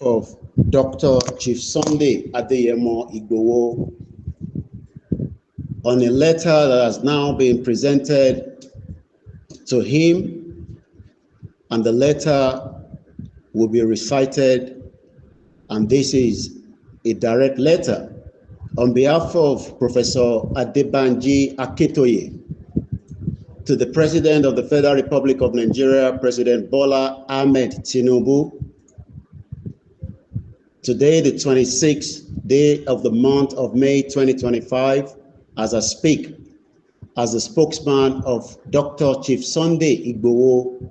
of Dr. Chief Sunday Adeyemo Igboho on a letter that has now been presented to him, and the letter will be recited, and this is a direct letter on behalf of Professor Banji Akintoye to the President of the Federal Republic of Nigeria, President Bola Ahmed Tinubu. Today, the 26th day of the month of May 2025, as I speak as the spokesman of Dr. Chief Sunday Igboho,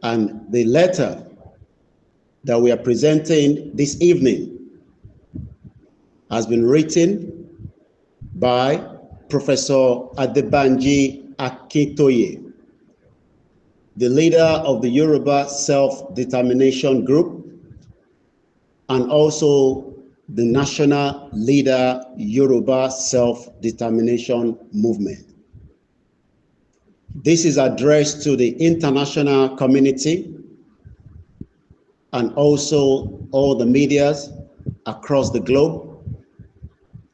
and the letter that we are presenting this evening has been written by Professor Banji Akintoye, the leader of the Yoruba Self-Determination Group, and also the national leader Yoruba Self-Determination Movement. This is addressed to the international community and also all the medias across the globe,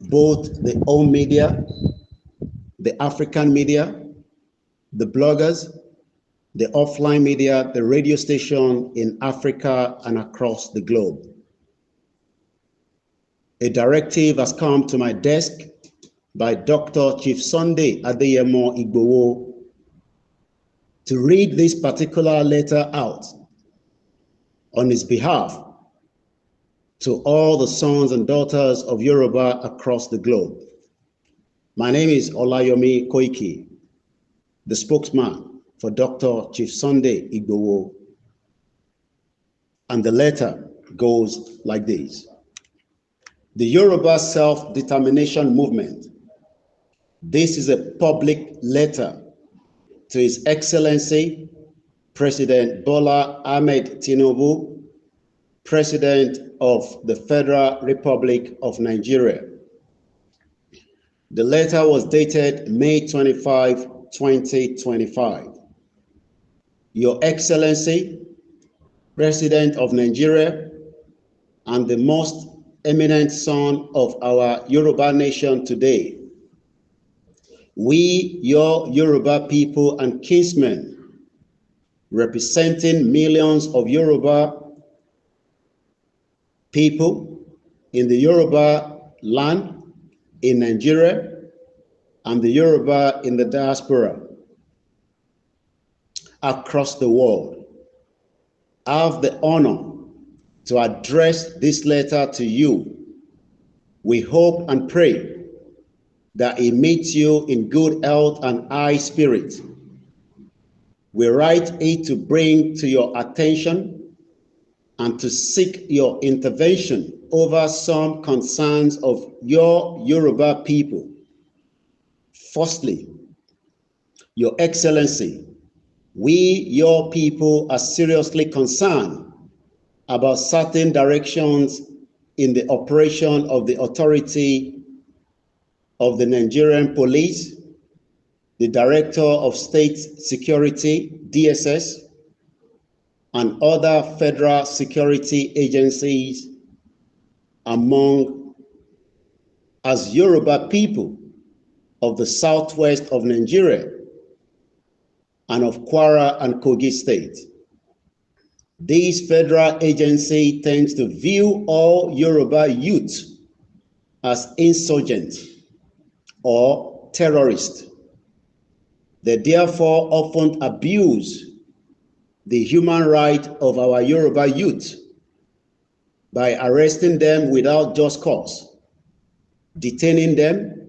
both the home media, the African media, the bloggers, the offline media, the radio station in Africa and across the globe. A directive has come to my desk by Dr. Chief Sunday Adeyemo Igboho to read this particular letter out on his behalf to all the sons and daughters of Yoruba across the globe. My name is Olayomi Koiki, the spokesman for Dr. Chief Sunday Igboho, and the letter goes like this. The Yoruba Self-Determination Movement. This is a public letter to His Excellency President Bola Ahmed Tinubu, President of the Federal Republic of Nigeria. The letter was dated May 25, 2025. Your Excellency, President of Nigeria, and the most eminent son of our Yoruba nation today, we, your Yoruba people and kinsmen, representing millions of Yoruba people in the Yoruba land, in Nigeria, and the Yoruba in the diaspora across the world, have the honor to address this letter to you. We hope and pray that it meets you in good health and high spirit. We write it to bring to your attention and to seek your intervention over some concerns of your Yoruba people. Firstly, Your Excellency, we, your people, are seriously concerned about certain directions in the operation of the authority of the Nigerian Police, the Director of State Security, DSS, and other federal security agencies among as Yoruba people of the southwest of Nigeria and of Kwara and Kogi State. This federal agency tends to view all Yoruba youth as insurgents or terrorists. They therefore often abuse the human right of our Yoruba youth by arresting them without just cause, detaining them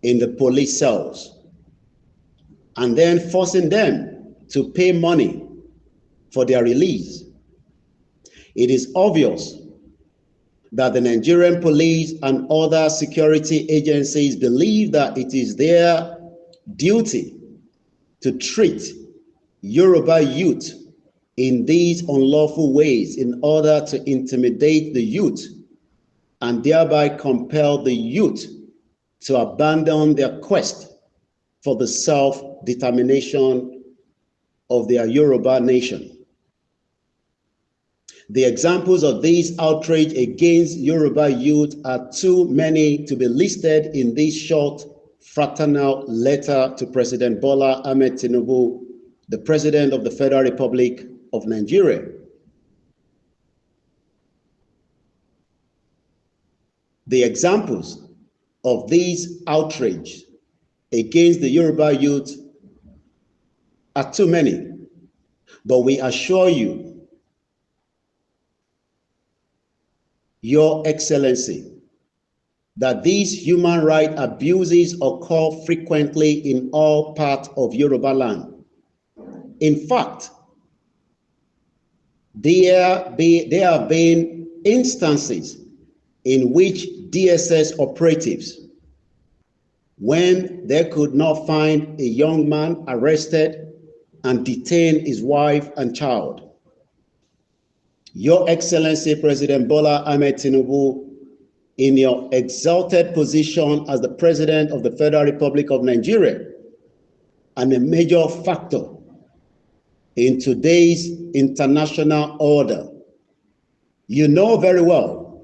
in the police cells, and then forcing them to pay money for their release. It is obvious that the Nigerian police and other security agencies believe that it is their duty to treat Yoruba youth in these unlawful ways in order to intimidate the youth and thereby compel the youth to abandon their quest for the self-determination of their Yoruba nation. The examples of this outrage against Yoruba youth are too many to be listed in this short fraternal letter to President Bola Ahmed Tinubu, the President of the Federal Republic of Nigeria. The examples of these outrage against the Yoruba youth are too many, but we assure you, Your Excellency, that these human rights abuses occur frequently in all parts of Yoruba land. In fact, there have been instances in which DSS operatives, when they could not find a young man, arrested and detained his wife and child. Your Excellency, President Bola Ahmed Tinubu, in your exalted position as the President of the Federal Republic of Nigeria and a major factor in today's international order, you know very well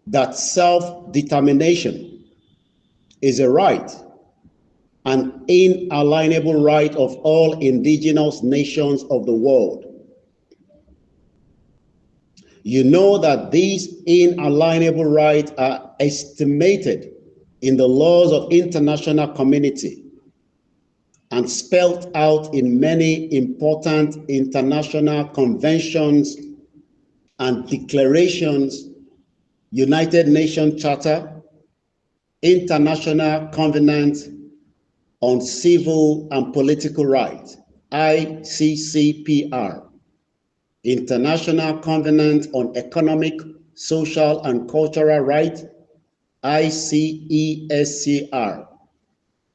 that self-determination is a right, an inalienable right of all indigenous nations of the world. You know that these inalienable rights are estimated in the laws of international community and spelled out in many important international conventions and declarations, United Nations Charter, International Covenant on Civil and Political Rights, ICCPR, International Covenant on Economic, Social, and Cultural Rights, ICESCR,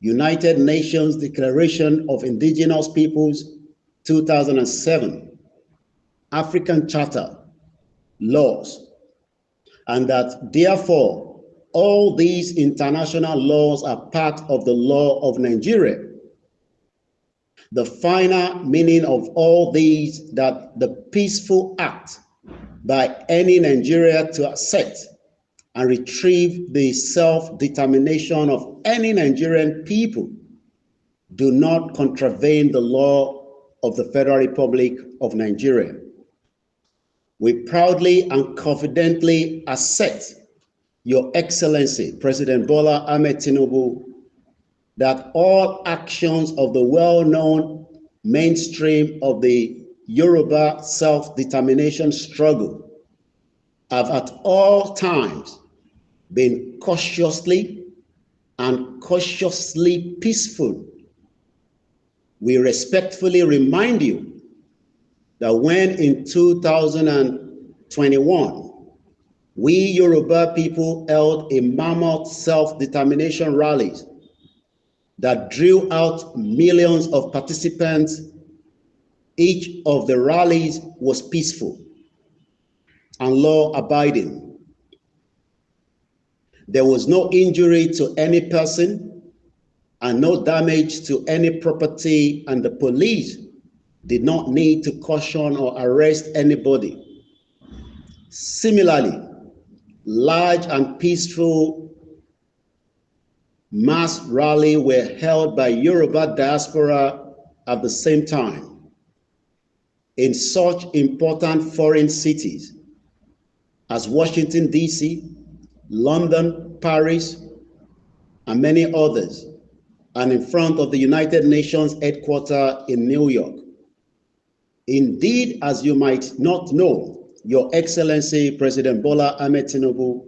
United Nations Declaration of Indigenous Peoples, 2007, African Charter, laws, and that therefore all these international laws are part of the law of Nigeria. The final meaning of all these, that the peaceful act by any Nigeria to accept and retrieve the self-determination of any Nigerian people do not contravene the law of the Federal Republic of Nigeria. We proudly and confidently assert, Your Excellency, President Bola Ahmed Tinubu, that all actions of the well-known mainstream of the Yoruba self-determination struggle have at all times been cautiously peaceful. We respectfully remind you that when in 2021, we Yoruba people held a mammoth self-determination rallies that drew out millions of participants, each of the rallies was peaceful and law-abiding. There was no injury to any person and no damage to any property, and the police did not need to caution or arrest anybody. Similarly, large and peaceful mass rallies were held by Yoruba diaspora at the same time in such important foreign cities as Washington, D.C., London, Paris, and many others, and in front of the United Nations headquarters in New York. Indeed, as you might not know, Your Excellency, President Bola Ahmed Tinubu,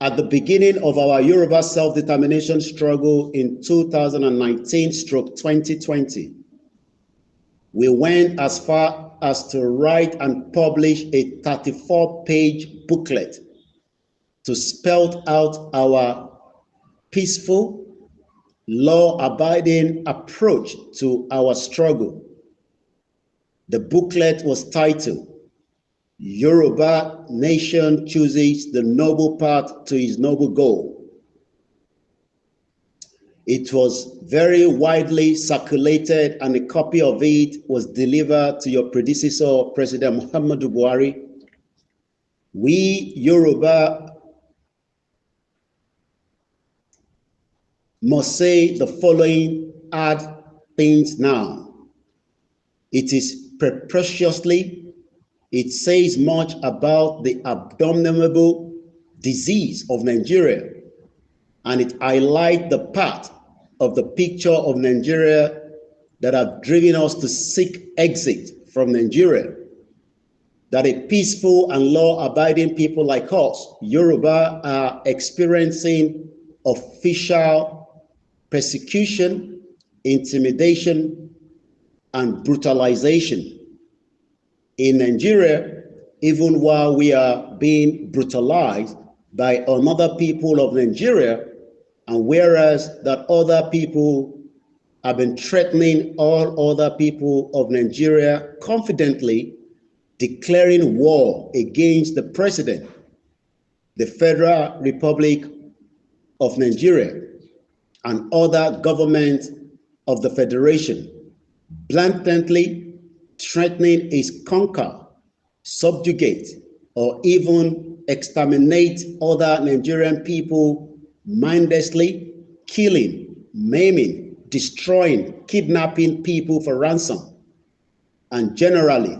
at the beginning of our Yoruba self-determination struggle in 2019-2020, we went as far as to write and publish a 34-page booklet to spell out our peaceful, law-abiding approach to our struggle. The booklet was titled, Yoruba Nation Chooses the Noble Path to Its Noble Goal. It was very widely circulated, and a copy of it was delivered to your predecessor, President Muhammadu Buhari. We Yoruba must say the following hard things now. It is preposterously, it says much about the abominable disease of Nigeria, and it highlights the part of the picture of Nigeria that have driven us to seek exit from Nigeria, that a peaceful and law-abiding people like us, Yoruba, are experiencing official persecution, intimidation, and brutalization. In Nigeria, even while we are being brutalized by another people of Nigeria, and whereas that other people have been threatening all other people of Nigeria, confidently declaring war against the president, the Federal Republic of Nigeria, and other governments of the Federation, blatantly threatening is conquer, subjugate, or even exterminate other Nigerian people mindlessly, killing, maiming, destroying, kidnapping people for ransom, and generally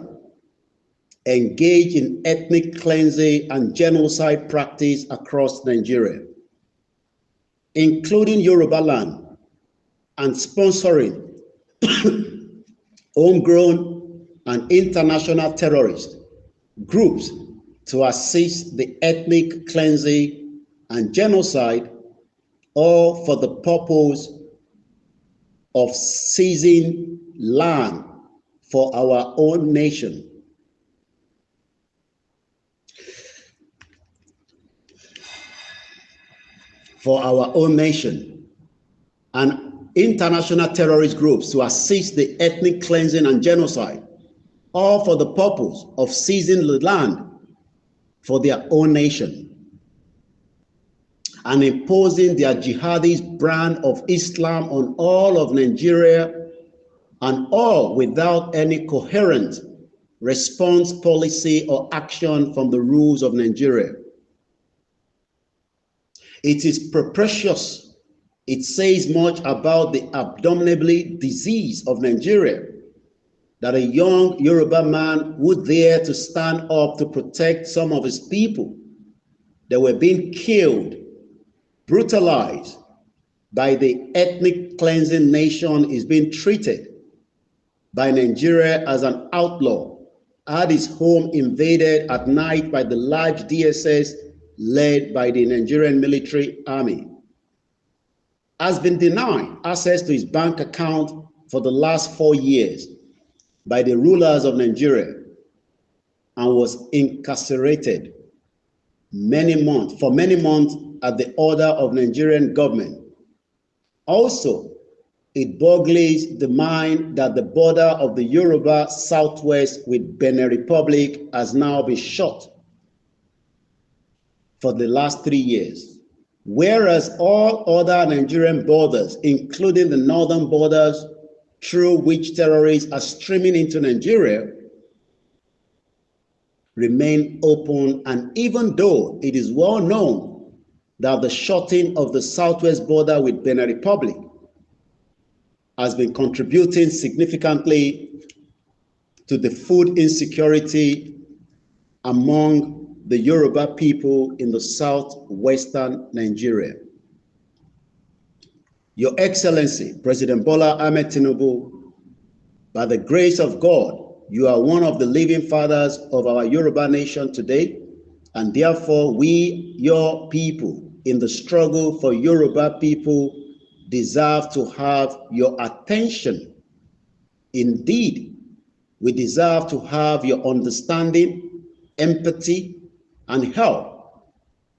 engage in ethnic cleansing and genocide practice across Nigeria, including Yoruba land, and sponsoring homegrown and international terrorist groups to assist the ethnic cleansing and genocide, all for the purpose of seizing land for our own nation. For our own nation, and international terrorist groups to assist the ethnic cleansing and genocide, all for the purpose of seizing the land for their own nation and imposing their jihadist brand of Islam on all of Nigeria, and all without any coherent response policy or action from the rules of Nigeria. It is preposterous. It says much about the abominable disease of Nigeria that a young Yoruba man would dare to stand up to protect some of his people that were being killed, brutalized by the ethnic cleansing nation, is being treated by Nigeria as an outlaw, had his home invaded at night by the large DSS led by the Nigerian military army, has been denied access to his bank account for the last 4 years by the rulers of Nigeria, and was incarcerated for many months at the order of Nigerian government. Also, it boggles the mind that the border of the Yoruba Southwest with Benin Republic has now been shut for the last 3 years, whereas all other Nigerian borders, including the northern borders through which terrorists are streaming into Nigeria, remain open. And even though it is well known that the shutting of the southwest border with Benin Republic has been contributing significantly to the food insecurity among the Yoruba people in the southwestern Nigeria. Your Excellency, President Bola Ahmed Tinubu, by the grace of God, you are one of the living fathers of our Yoruba nation today, and therefore we, your people, in the struggle for Yoruba people, deserve to have your attention. Indeed, we deserve to have your understanding, empathy, and help.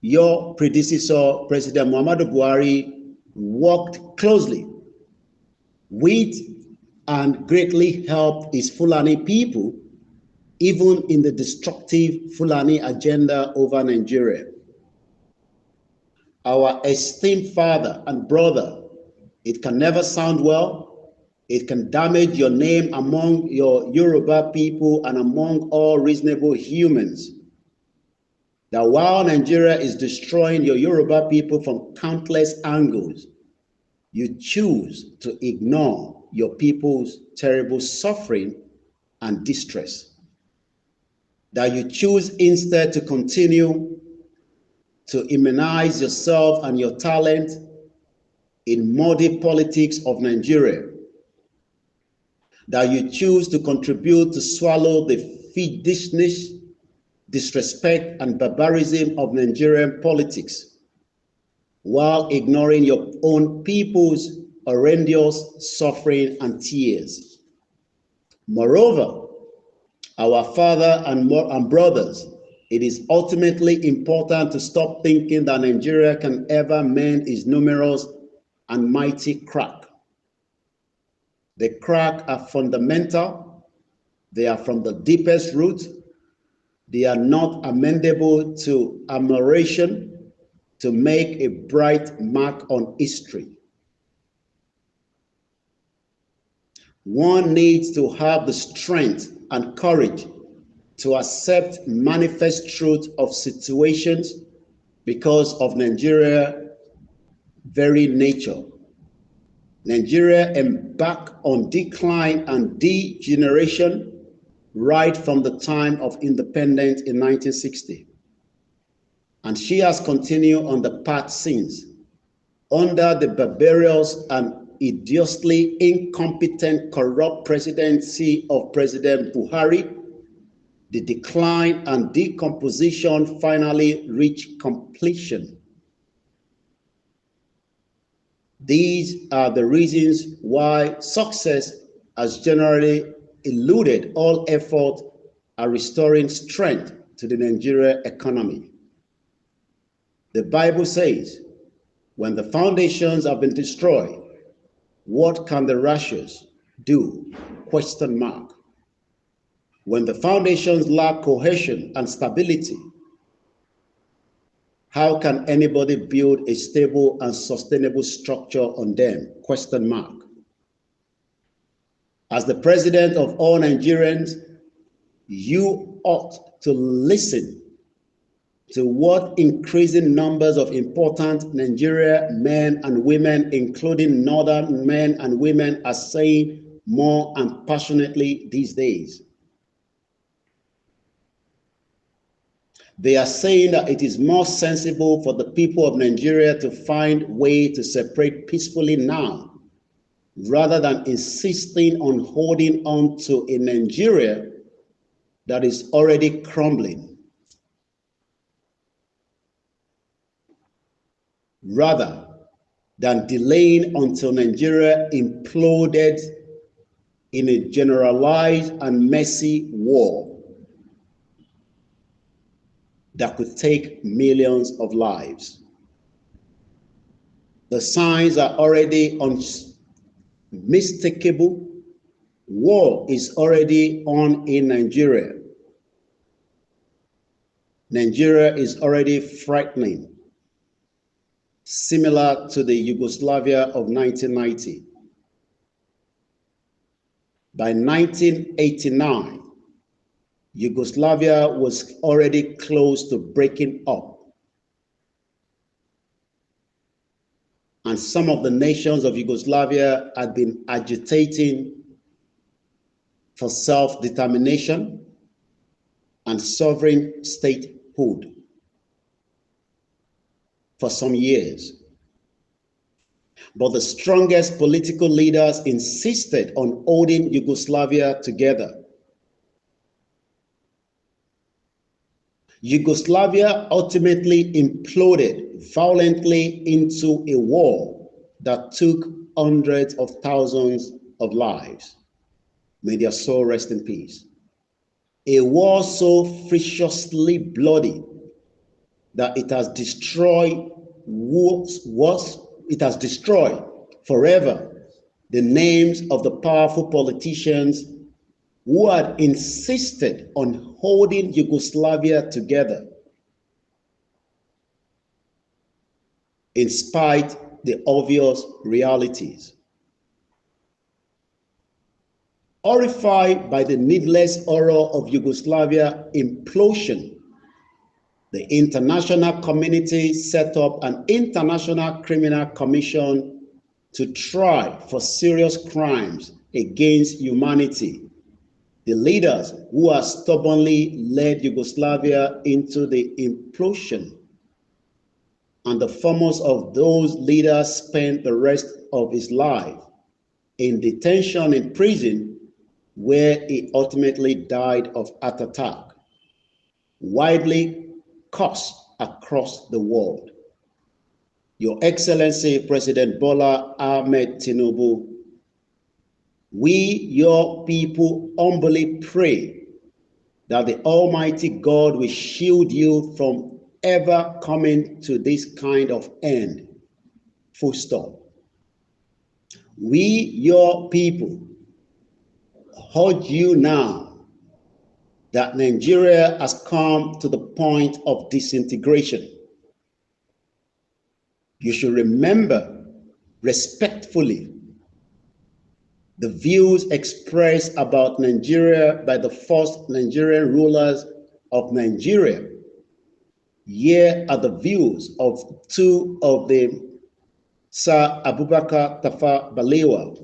Your predecessor, President Muhammadu Buhari, worked closely with and greatly helped his Fulani people, even in the destructive Fulani agenda over Nigeria. Our esteemed father and brother, It can never sound well. It can damage your name among your Yoruba people and among all reasonable humans. That while Nigeria is destroying your Yoruba people from countless angles, you choose to ignore your people's terrible suffering and distress. That you choose instead to continue to immunize yourself and your talent in muddy politics of Nigeria. That you choose to contribute to swallow the fiendishness, disrespect, and barbarism of Nigerian politics, while ignoring your own people's horrendous suffering and tears. Moreover, our father and brothers, it is ultimately important to stop thinking that Nigeria can ever mend its numerous and mighty crack. The crack are fundamental. They are from the deepest root. They are not amendable to amelioration to make a bright mark on history. One needs to have the strength and courage to accept manifest truth of situations because of Nigeria's very nature. Nigeria embarked on decline and degeneration right from the time of independence in 1960. And she has continued on the path since, under the barbarous and idiotically incompetent, corrupt presidency of President Buhari. The decline and decomposition finally reached completion. These are the reasons why success has generally eluded all effort at restoring strength to the Nigerian economy. The Bible says, when the foundations have been destroyed, what can the righteous do? Question mark. When the foundations lack cohesion and stability, how can anybody build a stable and sustainable structure on them? Question mark. As the president of all Nigerians, you ought to listen to what increasing numbers of important Nigeria men and women, including northern men and women, are saying more and passionately these days. They are saying that it is more sensible for the people of Nigeria to find a way to separate peacefully now, rather than insisting on holding on to a Nigeria that is already crumbling. Rather than delaying until Nigeria imploded in a generalized and messy war that could take millions of lives. The signs are already unmistakable. War is already on in Nigeria. Nigeria is already frightening, similar to the Yugoslavia of 1990. By 1989, Yugoslavia was already close to breaking up. And some of the nations of Yugoslavia had been agitating for self-determination and sovereign statehood for some years. But the strongest political leaders insisted on holding Yugoslavia together. Yugoslavia ultimately imploded violently into a war that took hundreds of thousands of lives. May their soul rest in peace. A war so ferociously bloody that it has destroyed forever the names of the powerful politicians who had insisted on holding Yugoslavia together in spite the obvious realities. Horrified by the needless horror of Yugoslavia implosion, the international community set up an international criminal commission to try for serious crimes against humanity. The leaders who have stubbornly led Yugoslavia into the implosion, and the foremost of those leaders spent the rest of his life in detention in prison, where he ultimately died of heart attack, widely cursed across the world. Your Excellency, President Bola Ahmed Tinubu, we, your people, humbly pray that the Almighty God will shield you from ever coming to this kind of end. Full stop. We, your people, urge you now that Nigeria has come to the point of disintegration. You should remember respectfully the views expressed about Nigeria by the first Nigerian rulers of Nigeria. Here are the views of two of them: Sir Abubakar Tafawa Balewa,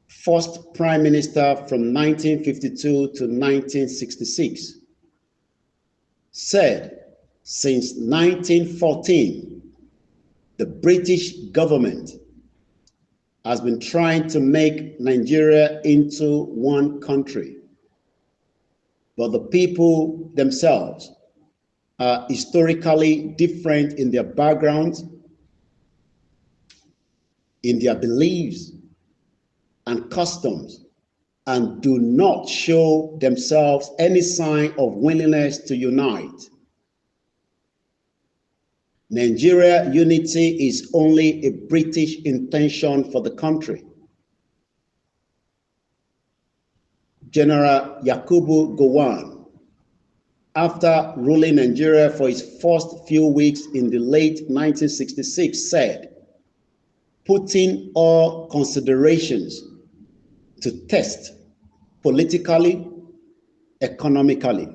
first Prime Minister from 1952 to 1966, said, since 1914, the British government has been trying to make Nigeria into one country, but the people themselves are historically different in their backgrounds, in their beliefs and customs, and do not show themselves any sign of willingness to unite. Nigeria unity is only a British intention for the country. General Yakubu Gowon, after ruling Nigeria for his first few weeks in the late 1966, said, putting all considerations to test politically, economically,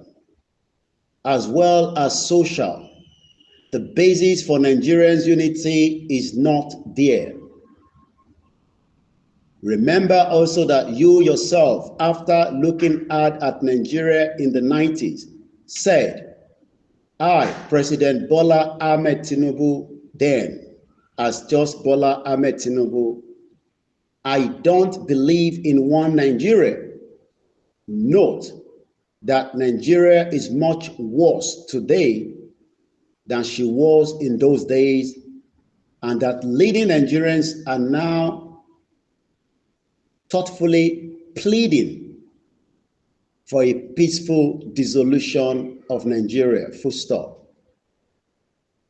as well as social, the basis for Nigerians' unity is not there. Remember also that you yourself, after looking hard at Nigeria in the 90s, said, I, President Bola Ahmed Tinubu, then, as just Bola Ahmed Tinubu, I don't believe in one Nigeria. Note that Nigeria is much worse today than she was in those days, and that leading Nigerians are now thoughtfully pleading for a peaceful dissolution of Nigeria, full stop.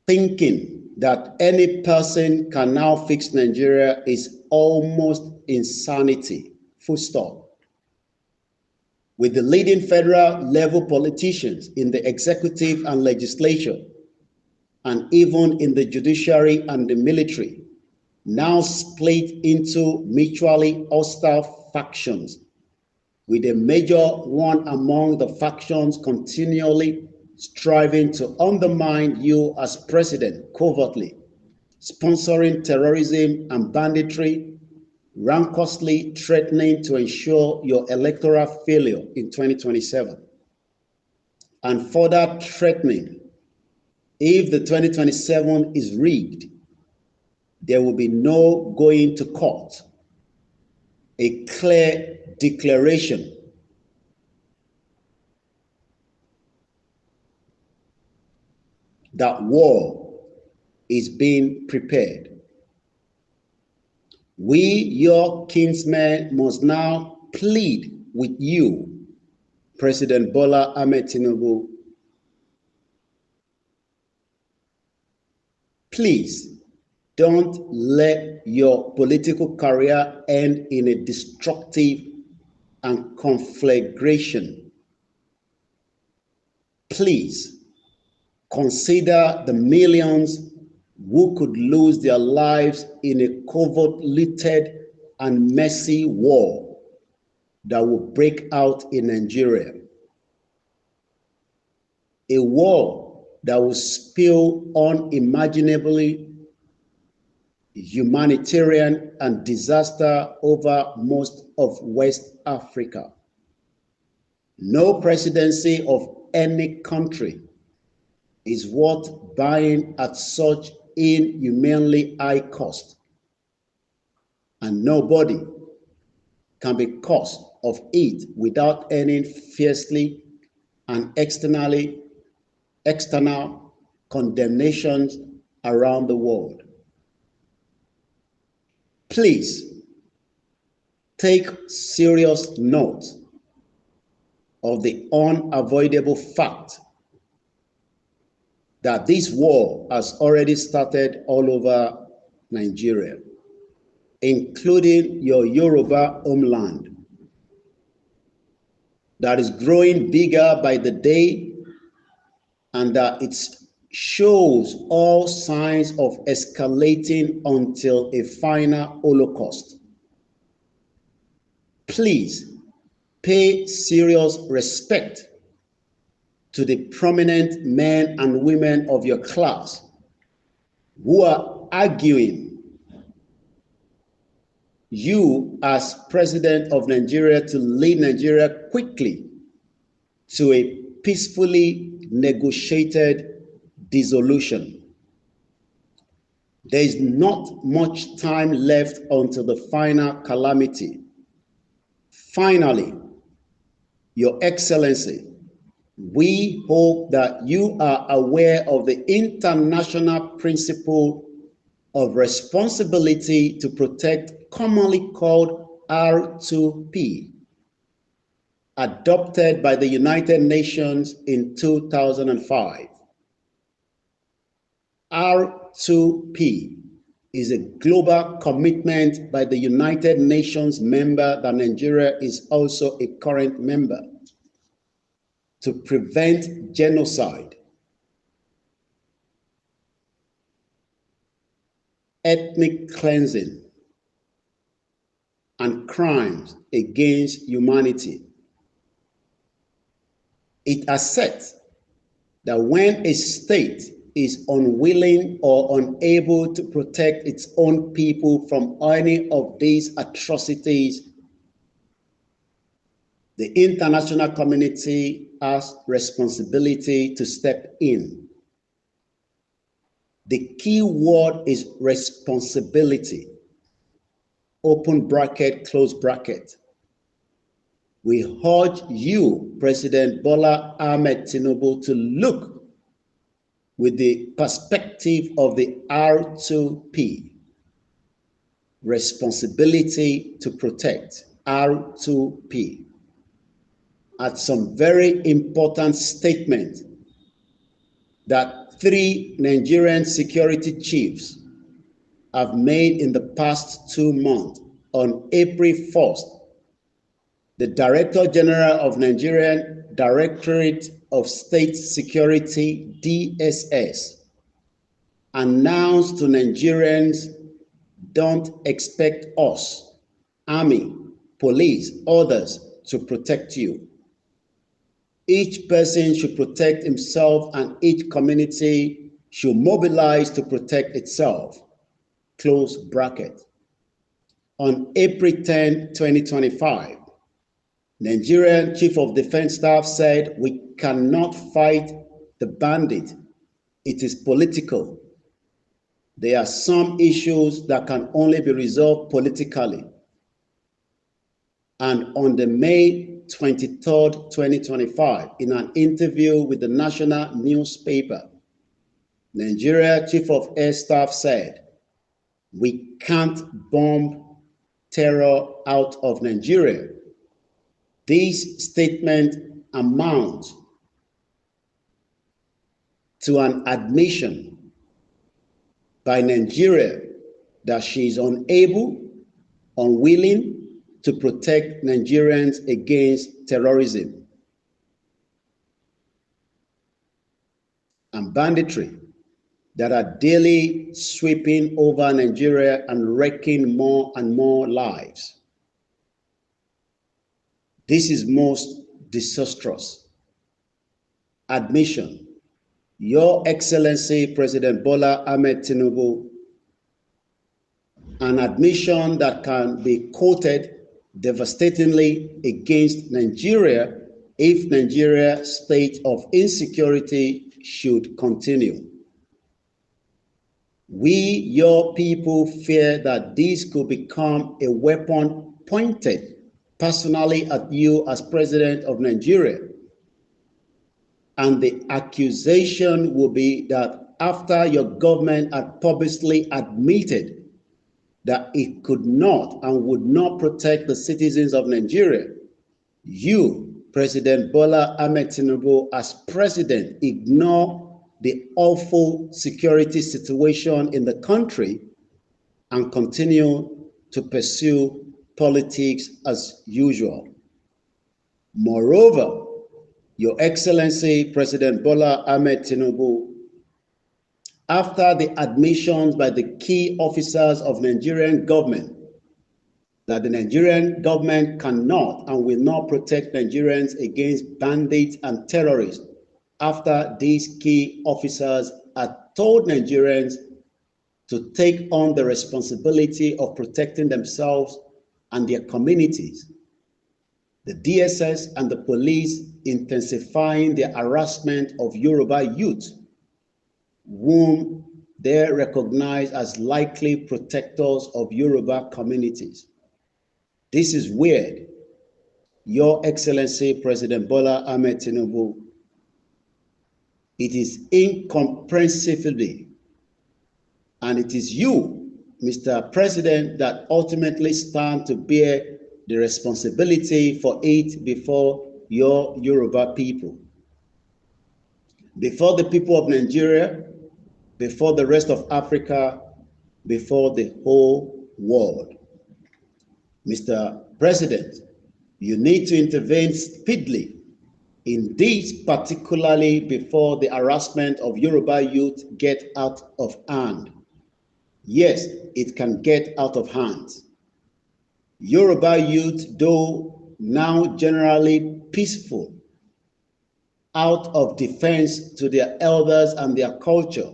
Thinking that any person can now fix Nigeria is almost insanity, full stop. With the leading federal level politicians in the executive and legislature, and even in the judiciary and the military, now split into mutually hostile factions, with a major one among the factions continually striving to undermine you as president covertly, sponsoring terrorism and banditry, rancously threatening to ensure your electoral failure in 2027, and further threatening, if the 2027 is rigged, there will be no going to court. A clear declaration that war is being prepared. We, your kinsmen, must now plead with you, President Bola Ahmed Tinubu. Please don't let your political career end in a destructive and conflagration. Please consider the millions who could lose their lives in a covert-led and messy war that will break out in Nigeria. A war that will spill unimaginably humanitarian and disaster over most of West Africa. No presidency of any country is worth buying at such inhumanly high cost, and nobody can be cause of it without earning fiercely and external condemnations around the world. Please take serious note of the unavoidable fact that this war has already started all over Nigeria, including your Yoruba homeland, that is growing bigger by the day, and that it shows all signs of escalating until a final holocaust. Please pay serious respect to the prominent men and women of your class who are arguing you as president of Nigeria to lead Nigeria quickly to a peacefully negotiated dissolution. There is not much time left until the final calamity. Finally, Your Excellency, we hope that you are aware of the international principle of responsibility to protect, commonly called R2P, adopted by the United Nations in 2005. R2P is a global commitment by the United Nations member that Nigeria is also a current member to prevent genocide, ethnic cleansing, and crimes against humanity. It asserts that when a state is unwilling or unable to protect its own people from any of these atrocities, the international community has responsibility to step in. The key word is responsibility. Open bracket, close bracket. We urge you, President Bola Ahmed Tinubu, to look with the perspective of the R2P, responsibility to protect, R2P, at some very important statements that 3 Nigerian security chiefs have made in the past 2 months. On April 1st, the Director General of Nigerian Directorate of State Security, DSS, announced to Nigerians, don't expect us, army, police, others to protect you. Each person should protect himself and each community should mobilize to protect itself. Close bracket. On April 10, 2025, Nigerian Chief of Defense Staff said, we cannot fight the bandit. It is political. There are some issues that can only be resolved politically. And on the May 23rd, 2025, in an interview with the national newspaper, Nigeria Chief of Air Staff said, we can't bomb terror out of Nigeria. This statement amounts to an admission by Nigeria that she is unable, unwilling to protect Nigerians against terrorism and banditry. that are daily sweeping over Nigeria and wrecking more and more lives. This is most disastrous. Admission. Your Excellency President Bola Ahmed Tinubu, an admission that can be quoted devastatingly against Nigeria if Nigeria's state of insecurity should continue. We, your people, fear that this could become a weapon pointed personally at you as President of Nigeria. And the accusation will be that after your government had publicly admitted that it could not and would not protect the citizens of Nigeria, you, President Bola Ahmed Tinubu, as president, ignore the awful security situation in the country and continue to pursue politics as usual. Moreover, Your Excellency President Bola Ahmed Tinubu, after the admissions by the key officers of Nigerian government that the Nigerian government cannot and will not protect Nigerians against bandits and terrorists, after these key officers had told Nigerians to take on the responsibility of protecting themselves and their communities, the DSS and the police intensifying their harassment of Yoruba youth, whom they recognize as likely protectors of Yoruba communities. This is weird. Your Excellency President Bola Ahmed Tinubu, it is incomprehensibly, and it is you, Mr. President, that ultimately stand to bear the responsibility for it before your Yoruba people, before the people of Nigeria, before the rest of Africa, before the whole world. Mr. President, you need to intervene speedily in this, particularly before the harassment of Yoruba youth get out of hand. Yes, it can get out of hand. Yoruba youth, though now generally peaceful, out of defense to their elders and their culture,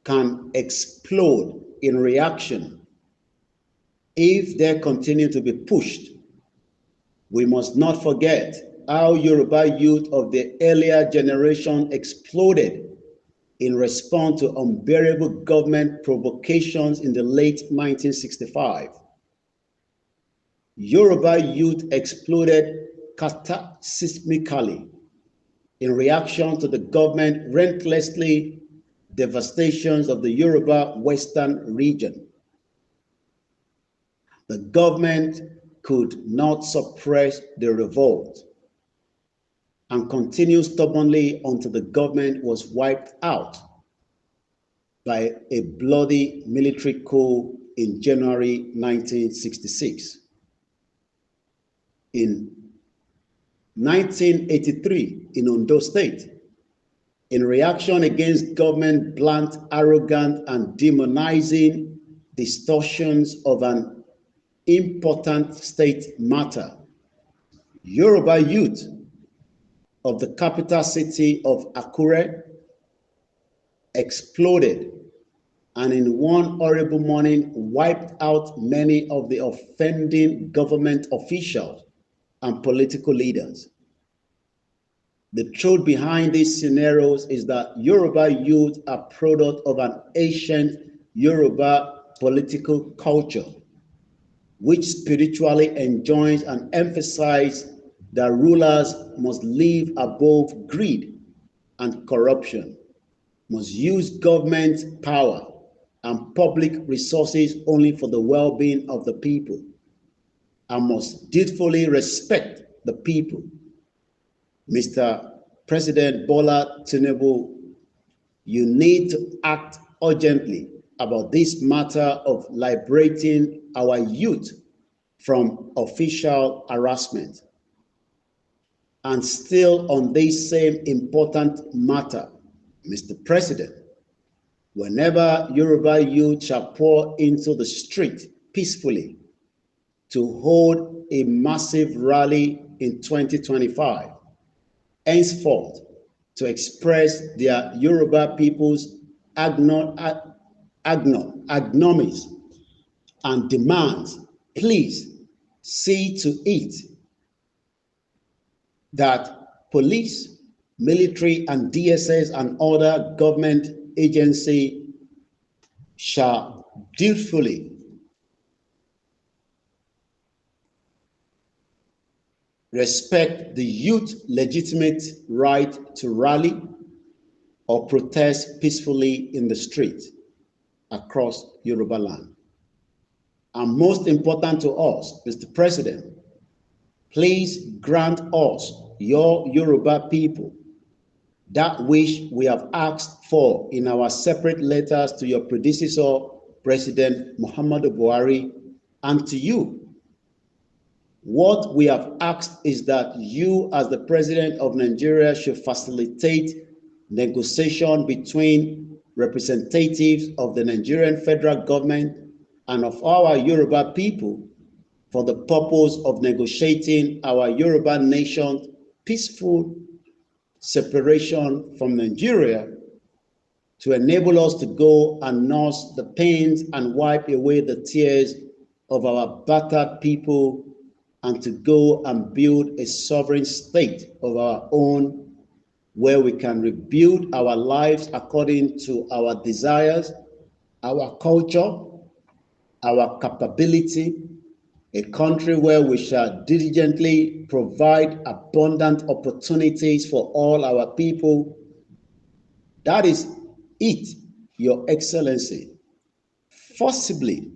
can explode in reaction if they continue to be pushed. We must not forget how Yoruba youth of the earlier generation exploded in response to unbearable government provocations in the late 1965. Yoruba youth exploded catastrophically in reaction to the government relentlessly devastations of the Yoruba Western region. The government could not suppress the revolt and continued stubbornly until the government was wiped out by a bloody military coup in January 1966. In 1983, in Ondo State, in reaction against government blunt, arrogant, and demonizing distortions of an important state matter, Yoruba youth of the capital city of Akure exploded and in one horrible morning wiped out many of the offending government officials and political leaders. The truth behind these scenarios is that Yoruba youth are product of an ancient Yoruba political culture, which spiritually enjoins and emphasizes that rulers must live above greed and corruption, must use government power and public resources only for the well-being of the people, and must dutifully respect the people. Mr. President Bola Tinubu, you need to act urgently about this matter of liberating our youth from official harassment. And still on this same important matter, Mr. President, Whenever Yoruba youth shall pour into the street peacefully to hold a massive rally in 2025, henceforth to express their Yoruba people's agnomies and demands, please see to it that police, military, and DSS and other government agency shall dutifully respect the youth's legitimate right to rally or protest peacefully in the street across Yoruba land. And most important to us, Mr. President, please grant us, your Yoruba people, that which we have asked for in our separate letters to your predecessor, President Muhammadu Buhari, and to you. What we have asked is that you, as the President of Nigeria, should facilitate negotiation between representatives of the Nigerian federal government and of our Yoruba people for the purpose of negotiating our Yoruba nation's peaceful separation from Nigeria, to enable us to go and nurse the pains and wipe away the tears of our battered people, and to go and build a sovereign state of our own, where we can rebuild our lives according to our desires, our culture, our capability, a country where we shall diligently provide abundant opportunities for all our people. That is it, Your Excellency. Forcibly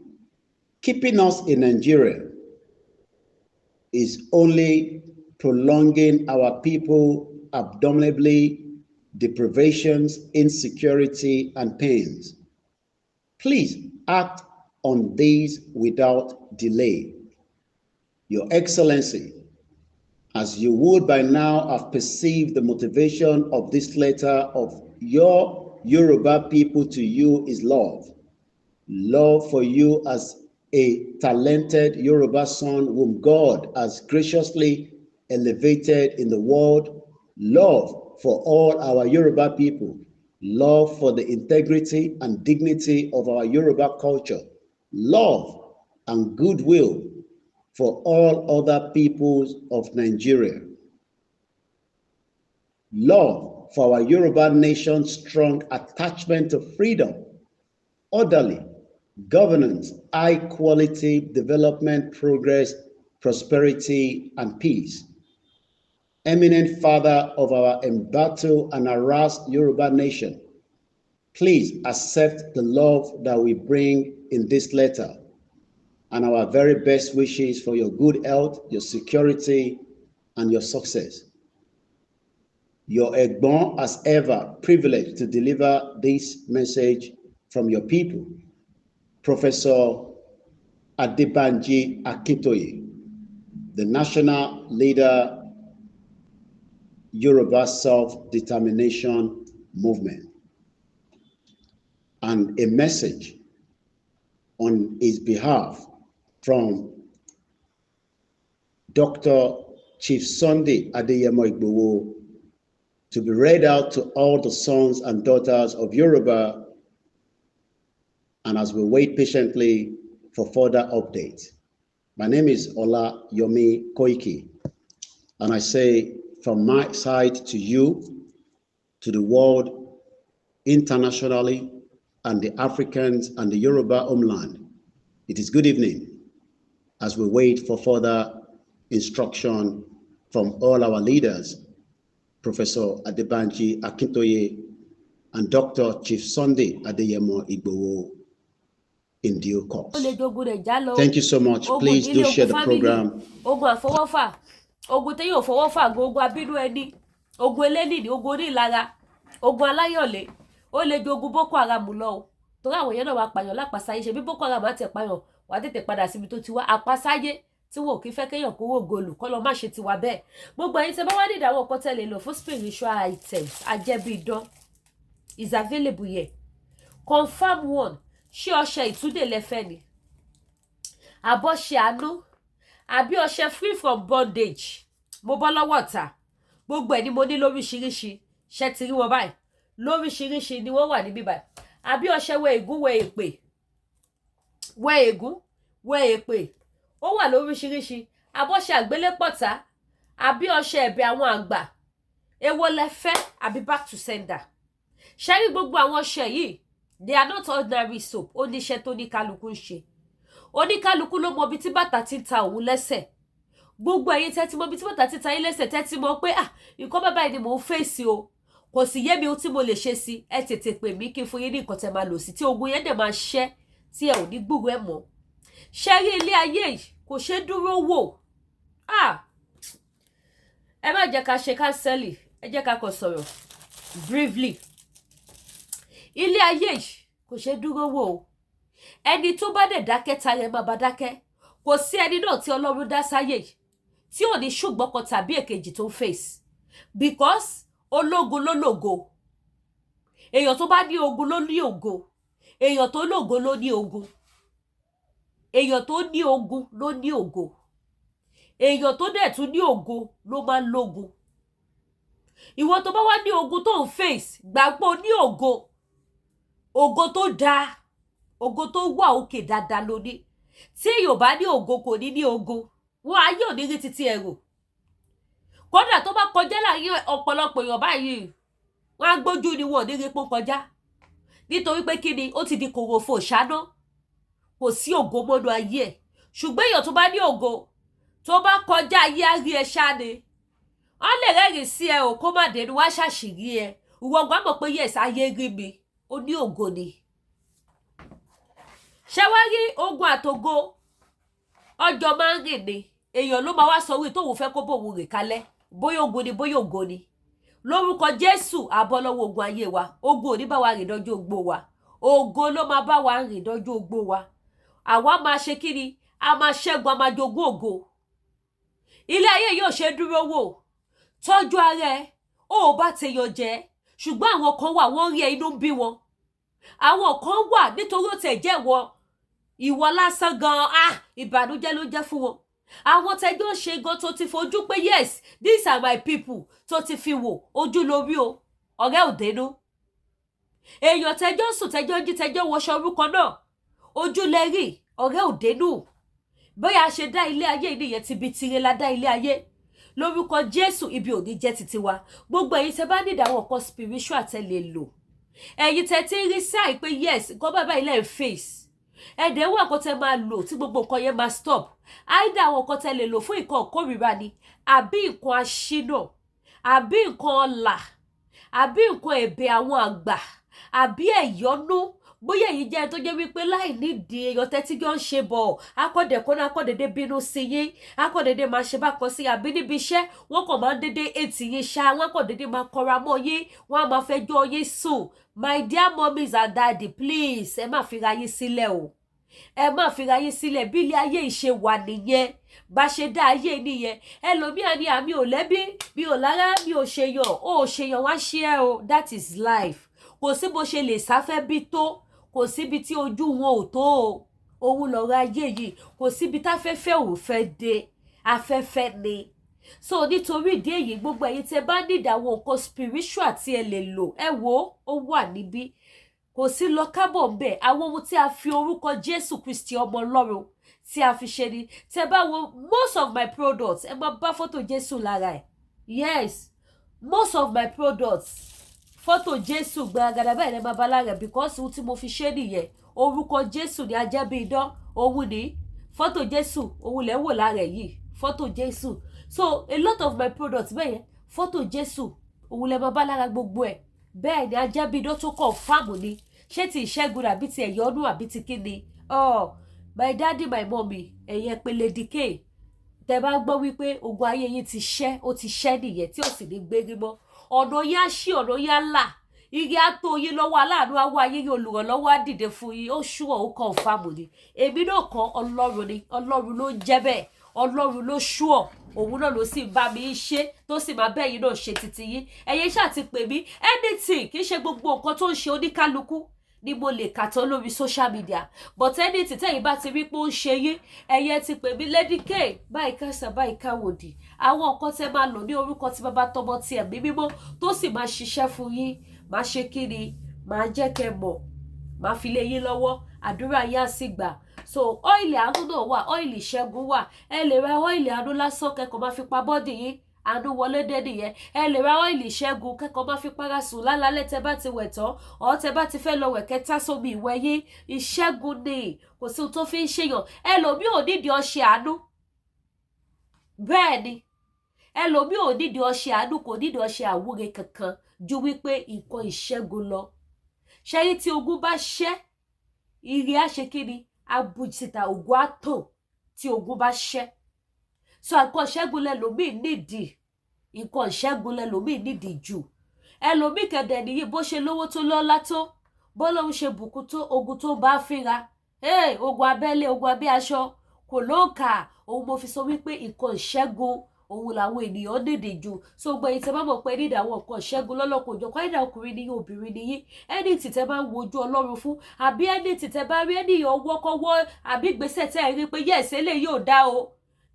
keeping us in Nigeria is only prolonging our people abominably deprivations, insecurity, and pains. Please act on these without delay. Your Excellency, as you would by now have perceived, the motivation of this letter of your Yoruba people to you is love. Love for you as a talented Yoruba son whom God has graciously elevated in the world. Love for all our Yoruba people. Love for the integrity and dignity of our Yoruba culture. Love and goodwill for all other peoples of Nigeria. Love for our Yoruba nation's strong attachment to freedom, orderly governance, high quality development, progress, prosperity, and peace. Eminent Father of our embattled and harassed Yoruba nation, please accept the love that we bring in this letter and our very best wishes for your good health, your security, and your success. Your Egbon, as ever, privileged to deliver this message from your people. Professor Banji Akintoye, the national leader, Yoruba Self-Determination Movement, and a message on his behalf from Dr. Chief Sunday Adeyemo Igboho, to be read out to all the sons and daughters of Yoruba, and as we wait patiently for further updates. My name is Ola Yomi Koiki, and I say from my side to you, to the world internationally, and the Africans and the Yoruba homeland, it is good evening as we wait for further instruction from all our leaders, Professor Banji Akintoye and Dr. Chief Sunday Adeyemo Igboho, in due course. Thank you so much. Please do share the program. Ogun àfọwọ́fà, ogun téyàn fọwọ́fà, ogun abínú ẹni, ogun elénìí, ogun onílara, ogun aláyọ̀lé, ó lè ju ogun Boko Haram lọ o. Torí àwọn yẹn náà wá pààyàn lápasáyé, ṣe bí Boko Haram á tẹ̀ pààyàn, wà á tètè padà síbi tó ti wá, àpasáyé tí wọn ò kí fẹ́ kéèyàn kówó gòlù kọ́ lọ má ṣe tiwa bẹ́ẹ̀. Gbogbo ẹ̀yin tẹ́ bá wá ní ìdáwọ́ ọkọ tẹ́lẹ̀ lò fún spiritual items, ajẹ́bí idán is available here. confirm one, ṣé ọṣẹ ìtúdè lẹ́fẹ́ ni àbọ̀ṣẹ àánú àbí ọṣẹ free from bondage. Mo bọ́ lọ́wọ́ ta gbogbo ẹ̀ ni mo ní lóríṣiríṣi, ṣe ti rí wọn báyìí lóríṣiríṣi ni wọ́n wà níbí báyìí. Àbí ọṣẹ wẹ ègún wẹ èpè, wẹ ègún wẹ èpè, ó wà lóríṣiríṣi. Àbọ̀ṣẹ àgbélépọ̀tá àbí ọṣẹ ẹ̀bẹ̀ àwọn àgbà, èwo lẹ fẹ́ àbí back to sender. Ṣé rí gbogbo àwọn ọṣẹ yìí, they are not ordinary soap. Ó ní iṣẹ́ tó ní kálukú ń ṣe, oníkálukú ló mọ ibi tí bàtà ti ta òun lẹ́sẹ̀. Gbogbo ẹ̀yin tẹ́ ti mọ ibi tí bàtà ti ta yín lẹ́sẹ̀, tẹ́ ti mọ pé nǹkan bábáyìí ni mò ń fèsì o, kò sì yé mi ohun tí mo lè ṣe sí, ẹ tètè pè mí kí n fún yín ní nǹkan tẹ́ máa lò sí tí ogun yẹn dẹ̀ máa ṣẹ́ tí ẹ ò ní gbúròó ẹ̀ mọ́. Ṣé rí ilé ayé yìí kò ṣe dúró wò. Ẹ má jẹ́ ká ṣe kánsẹ́lì, ẹ jẹ́ ká kàn sọ̀rọ̀ briefly. Ilé ayé yìí kò ṣe dúró wò o. Ẹni tó bá dẹ̀ dákẹ́ ta yẹn máa bá dákẹ́. Kò sí ẹni náà tí Ọlọ́run dá sáyé yìí tí ò ní ṣùgbọ́n kan tàbí èkejì tó ń face, because ológun ló lògo. Èèyàn tó bá ní ogun ló ní ògo, èèyàn tó lògo ló ní ogun, èèyàn tó ní ogun ló ní ògo, èèyàn tó dẹ̀ tún ní ògo ló máa ń lógun. Ìwọ tó bá wá ní ogun tó ń face, gbàgbọ́ ní ògo, ògo tó dáa, ògo tó wà òkè dáadáa ló ní. Tí èèyàn bá ní ògo kò ní ogun, wọn ayé ò ní rí títí ẹrù. Kódà tó bá kọjá láàrin ọ̀pọ̀lọpọ̀ èèyàn báyìí, wọn á gbójú ni wọn ò ní rí pó kọjá, nítorí pé kí ni ó ti di kòròfò ṣáná, kò sí ògo mọ́nú ayé ẹ̀. Ṣùgbọ́n èèyàn tó bá ní ògo, tó bá kọjá ayé á rí ẹ ṣá ni. Wọ́n lè rẹ́rìn sí ẹ ò kó má dénú, wá ṣàṣìrí ẹ. Ìwọ gbà mọ̀ pé yes ayé rí mi, ó ní ògo ni. Ṣé wá rí ogun àtògo ọjọ́ máa ń rìn ni. Èèyàn ló máa wá sọ wí tóun fẹ́ kó bóun rìn kalẹ̀, bóyá ogun ni bóyá ògo ni. Lórúkọ Jésù àbọ̀ lọ́wọ́ ogun ayé wa, ogun ò ní bá wa rìn dọ́jú ogbó wa, ògo ló máa bá wa rìn dọ́jú ogbó wa. Àwa máa ṣe kí ni, a máa ṣẹ́gun, a máa jogún ògo. Ilé ayé yóò ṣe dúró wò. Tọ́jú ara ẹ, ó bá tèèyàn jẹ́, ṣùgbọ́n àwọn kan wà wọ́n rí ẹ inú ń bí wọn. Àwọn kan wà nítorí ó tẹ̀ jẹ́ ìwọ lásán gan ìbànújẹ́ ló jẹ́ fún wọn. Àwọn tẹjọ́ ṣe gan tó ti fojú pé yes these are my people, tó ti fi wò ojú lórí o, ọ̀rẹ́ ò dénú. Èèyàn tẹjọ́ sùn tẹjọ́ jí tẹjọ́ wọṣọ orúkọ náà, ojú lẹ rí, ọ̀rẹ́ ò dénú. Bóyá a ṣe dá ilé ayé nìyẹn, ti bi tire la dá ilé ayé. Lórúkọ Jésù ibi ò ní jẹ́ titi wa. Gbogbo ẹ̀yin tẹ́ bá ní ìdáwọ̀ kan spiritual tẹ́ lè lò, ẹ̀yin tẹ́ ti rí sáì pé yes nǹkan bàbá ilẹ̀ ń face, ẹ̀dẹ̀ wà kan tẹ́ máa lò tí gbogbo nǹkan yẹn máa stop. Àìdá àwọn kan tẹ́ lè lò fún nǹkan kórìíra ni, àbí nǹkan aṣínà, àbí nǹkan ọlà, àbí nǹkan ẹ̀bẹ̀ àwọn àgbà, àbí ẹ̀yọ́nú. Bóyá èyí jẹ́ tó jẹ́ wípé láì nídìí èèyàn tẹ́tí jọ ń ṣe bọ̀, akọ́dẹ̀kọ́nà akọ́dẹ̀dẹ̀ bínú sí yín, akọ́dẹ̀dẹ̀ máa ṣe bákan sí, àbí níbi iṣẹ́ wọ́n kàn máa ń dédé ètì yín ṣá, wọ́n kàn dédé máa kọra mọ́ yín, wọ́n á máa fẹjọ́ yín sùn. My dear mummies and daddy, please ẹ má fira yín sílẹ̀ o, ẹ má fira yín sílẹ̀. Bí ilé ayé ìṣe wà nìyẹn, bá ṣe dá ayé nìyẹn. Ẹlòmíà ni àmì ò lẹ́bí, mi ò lára, mi ò ṣèyàn, ó ṣèyàn wá ṣe ẹ o. That is life. Kò sí bó ṣe lè sáfẹ́ bí tó, kò síbi tí ojú wọn ò tó o. Òun lọ̀rọ̀ ayé yìí, kò síbi táfẹ́fẹ́ ò fẹ́ dé, afẹ́fẹ́ ni. So nítorí ìdí èyí, gbogbo ẹ̀yin tẹ́ bá ní ìdáwọ̀ nǹkan spiritual tí ẹ lè lò, ẹ wò ó wà níbí, kò sí lọ kábọ̀ ńbẹ̀. Àwọn ohun tí a fi orúkọ Jésù Kristi ọmọ Ọlọ́run tí a fi ṣe ni. Tẹ́ bá wo most of my products, ẹ máa bá fọ́tò Jésù lára ẹ̀. Yes, most of my products, fọ́tò Jésù gbàgàdà bẹ́ẹ̀ ni ẹ máa bá lára ẹ̀, because ohun tí mo fi ṣe nìyẹn. Orúkọ Jésù ni ajẹ́bí idán, òun ni fọ́tò Jésù, òun lẹ́ wò lára ẹ̀ yìí, fọ́tò Jésù. So a lot of my products bẹ́ẹ̀ yẹn, fọ́tò Jésù, òun lẹ́ máa bá lára gbogbo ẹ̀. Bẹ́ẹ̀ ni ajẹ́bí idán tó confirm ni. Ṣé ti ìṣẹ́gun àbí ti ẹ̀yọ́nú àbí ti kíni? My daddy my mommy, ẹ̀yẹ pé Lady K, tẹ́ bá gbọ́ wípé ogun ayé yín ti ṣẹ́, ó ti ṣẹ́ nìyẹn tí ó sì ní gbérí mọ́. Ọ̀nà yín á ṣí, ọ̀nà yín á là, igi á tó yín lọ́wọ́, aláàánú á wá yín, olùrànlọ́wọ́ á dìde fún yín. Ó ṣúọ̀, ó confirm ni. Èmi náà kọ́, Ọlọ́run ni, Ọlọ́run ló ń jẹ́ bẹ́ẹ̀, Ọlọ́run ló ṣúọ̀, òun náà ló sì bá mi ṣe, tó sì máa bẹ́ẹ̀ yín náà ṣe titi yín. Ẹ̀yin ṣáà ti pè mí anything, kì í ṣe gbogbo nǹkan tó ń ṣe oníkálukú ni mo lè kà tán lórí social media but ẹni tí tẹ́yìn bá ti rí pé ó ń ṣe yín ẹ̀yẹ ti pè mí Lady K báyìí kásá báyìí káwòdì àwọn nǹkan tẹ́ máa lò ní orúkọ tí bàbá tọmọ ti ẹ̀mí mímọ́ tó sì máa ṣiṣẹ́ fún yín máa ṣe kí ni máa jẹ́ kẹ́ mọ̀ máa fi lé yín lọ́wọ́ àdúrà yín á sì gbà so ọ́ìlì àánú náà wà ọ́ìlì ìṣẹ́gun wà ẹ lè ra ọ́ìlì àánú lásán kẹ́kọ̀ọ́ máa fi pa bọ́dì yín àánú wọlé dé nìyẹn ẹ lè ra ọ́ìlì ìṣẹ́gun kẹ́kọ̀ọ́ máa fi para sùn lálálẹ́ tẹ́ bá ti wẹ̀ tán ọ̀ tẹ́ bá ti fẹ́ lọ wẹ̀ kẹta sómi ìwẹ̀ yín ìṣẹ́gun ni kò sí ohun tó fi ń ṣèyàn ẹlòmíì ò nídìí ọṣẹ àánú bẹ́ẹ̀ ni ẹlòmíì ò nídìí ọṣẹ àánú kò nídìí ọṣẹ àwúre kankan ju wípé nǹkan ìṣẹ́gun lọ ṣẹ́yìn tí ogun bá ṣẹ́ ire á ṣe kí ni abùsìtà ògùn á tàn tí ogun bá ṣẹ́ so nǹkan ìṣẹ́gun lẹ́lòmíì nídìí nǹkan ìṣẹ́gun lẹ́lòmíì nídìí jù ẹlòmíì kẹ̀dẹ̀ nìyí bó ṣe lówó tó lọ́lá tó bó lóun ṣe bùkún tó ogun tó bá fínra ogun abẹ́lé ogun abẹ́ aṣọ kò lóǹkà òun mo fi sọ wípé nǹkan ìṣẹ́gun òun làwọn ènìyàn dèdè jù so gbọ́ èyí tẹ́ bá mọ̀ pé nídìí àwọn nǹkan ìṣẹ́gun lọ́lọ́kọ̀ òjọ̀kan ẹ̀dá ọkùnrin ní obìnrin nìyí ẹni tí tẹ́ bá ń wojú Ọlọ́run fún àbí ẹni tí tẹ́ bá rí ènìyàn ọwọ́kọ́wọ́ àbí gbèsè tẹ́ ẹ rí pé yẹ́sẹ̀ lè yóò dá o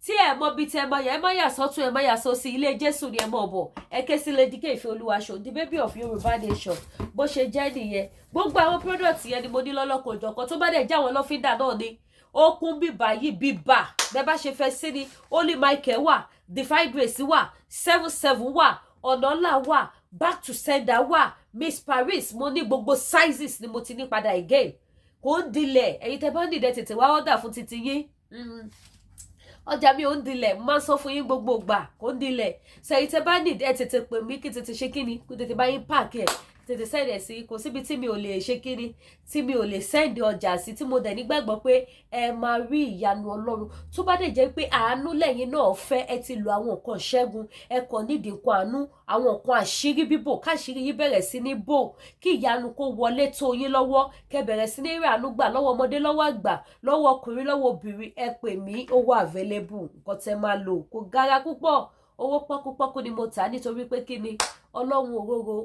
tí ẹ mọ bí tẹ́ mọ yẹn ẹ má yà sọ́tún ẹ má yà sósì ilé Jésù ni ẹ mọ̀ bọ̀ ẹ ké sí Lady K Ìfẹ́olúwaṣọ the baby of Yorùbá nation bó ṣe jẹ́ nìyẹn gbogbo àwọn product yẹn ni mo ní lọ́lọ́kọ̀ òjọ̀kan tó bá dẹ̀ jẹ́ àwọn lọ́fíńdà náà ni okun bíbà yìí bíbà bẹ́ẹ̀ bá ṣe fẹ́ sí ni Holy Michael wà Divine Grace wà 77 wà ọ̀nà ńlá wà back to sender wà Miss Paris mo ní gbogbo sizes ni mo ti ní padà again kò ń dilẹ̀ ẹ̀yin tẹ́ bá nìdẹ́ tètè wá ọ̀dà fún titi yín ọjà mi ò ń dilẹ̀ mo máa ń sọ fún yín gbogbo ìgbà kò ń dilẹ̀ sẹ́yìn tẹ́ bá nìdẹ́ tètè pè mí kí tètè ṣe kíni kí tètè bá yín páàkì ẹ̀ tètè sẹ́ẹ̀dẹ̀ sí kò síbi tí mi ò lè ṣe kíni tí mi ò lè sẹ́ẹ̀dì ọjà sí tí mo dẹ̀ nígbàgbọ́ pé ẹ máa rí ìyanu Ọlọ́run tó bá dẹ̀ jẹ́ pé àánú lẹ́yìn náà fẹ́ ẹ ti lo àwọn nǹkan ṣẹ́gun ẹ kàn nídìí nǹkan àánú àwọn nǹkan àṣírí bíbò káṣírí yín bẹ̀rẹ̀ sí ní bò kí ìyanu kó wọlé tó yín lọ́wọ́ kẹ́ bẹ̀rẹ̀ sí ní rí àánú gbà lọ́wọ́ ọmọdé lọ́wọ́ àgbà lọ́wọ́ ọkùnrin lọ́wọ́ obìnrin ẹ pè mí owó available nǹkan tẹ́ máa lò kò gara púpọ̀ owó pọ́kúpọ́kú ni mo tà nítorí pé kí ni ọlọ́run òróró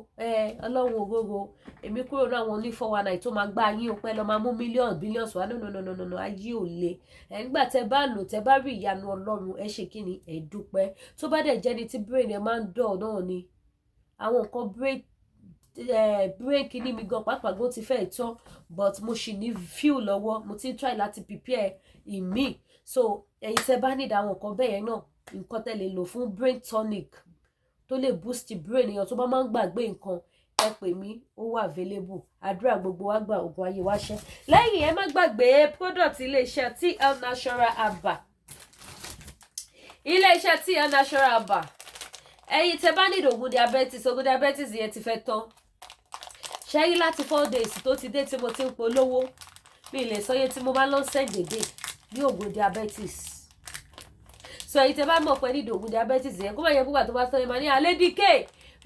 ọlọ́run òróró èmi kúrò náà àwọn oní 419 tó máa gbá yín o pé lọ máa mú mílíọ̀nù bílíọ̀nù wá no ayé ò le nígbà tẹ́ bá lò tẹ́ bá rí ìyanu ọlọ́run ẹ ṣe kí ni ẹ dúpẹ́ tó bá dẹ̀ jẹ́ni tí brain ẹ máa ń dọ̀ náà ni àwọn nǹkan brain kìíní mi gan pàápàá gan ti fẹ́ tán but mo ṣì ní feel lọ́wọ́ mo ti ń try láti prepare ìmí so ẹ̀yin tẹ́ bá nídìí àwọn nǹkan bẹ́ẹ̀ yẹn náà nǹkan tẹ́ lè lò fún brain tonic tó lè boost brain èèyàn tó bá máa ń gbàgbé nǹkan ẹ pè mí ó wà available àdúrà gbogbo wa gbà ògùn ayé wa ṣẹ lẹ́yìn ẹ má gbàgbé product iléeṣẹ́ TL Natural Aba iléeṣẹ́ TL Natural Aba ẹ̀yin tẹ́ bá nílò oògùn diabetes yẹn ti fẹ́ tán ṣẹ́rí láti 4 days tó ti dé tí mo ti ń polówó mi lè sọ iye tí mo bá lọ sẹ́ǹdẹ̀dẹ̀ ní oògùn diabetes so èyí tẹ́ bá mọ̀ pé nídìí oògùn diabetes yẹn kó má yẹ púpà tó bá sọ yẹn máa ní Lady K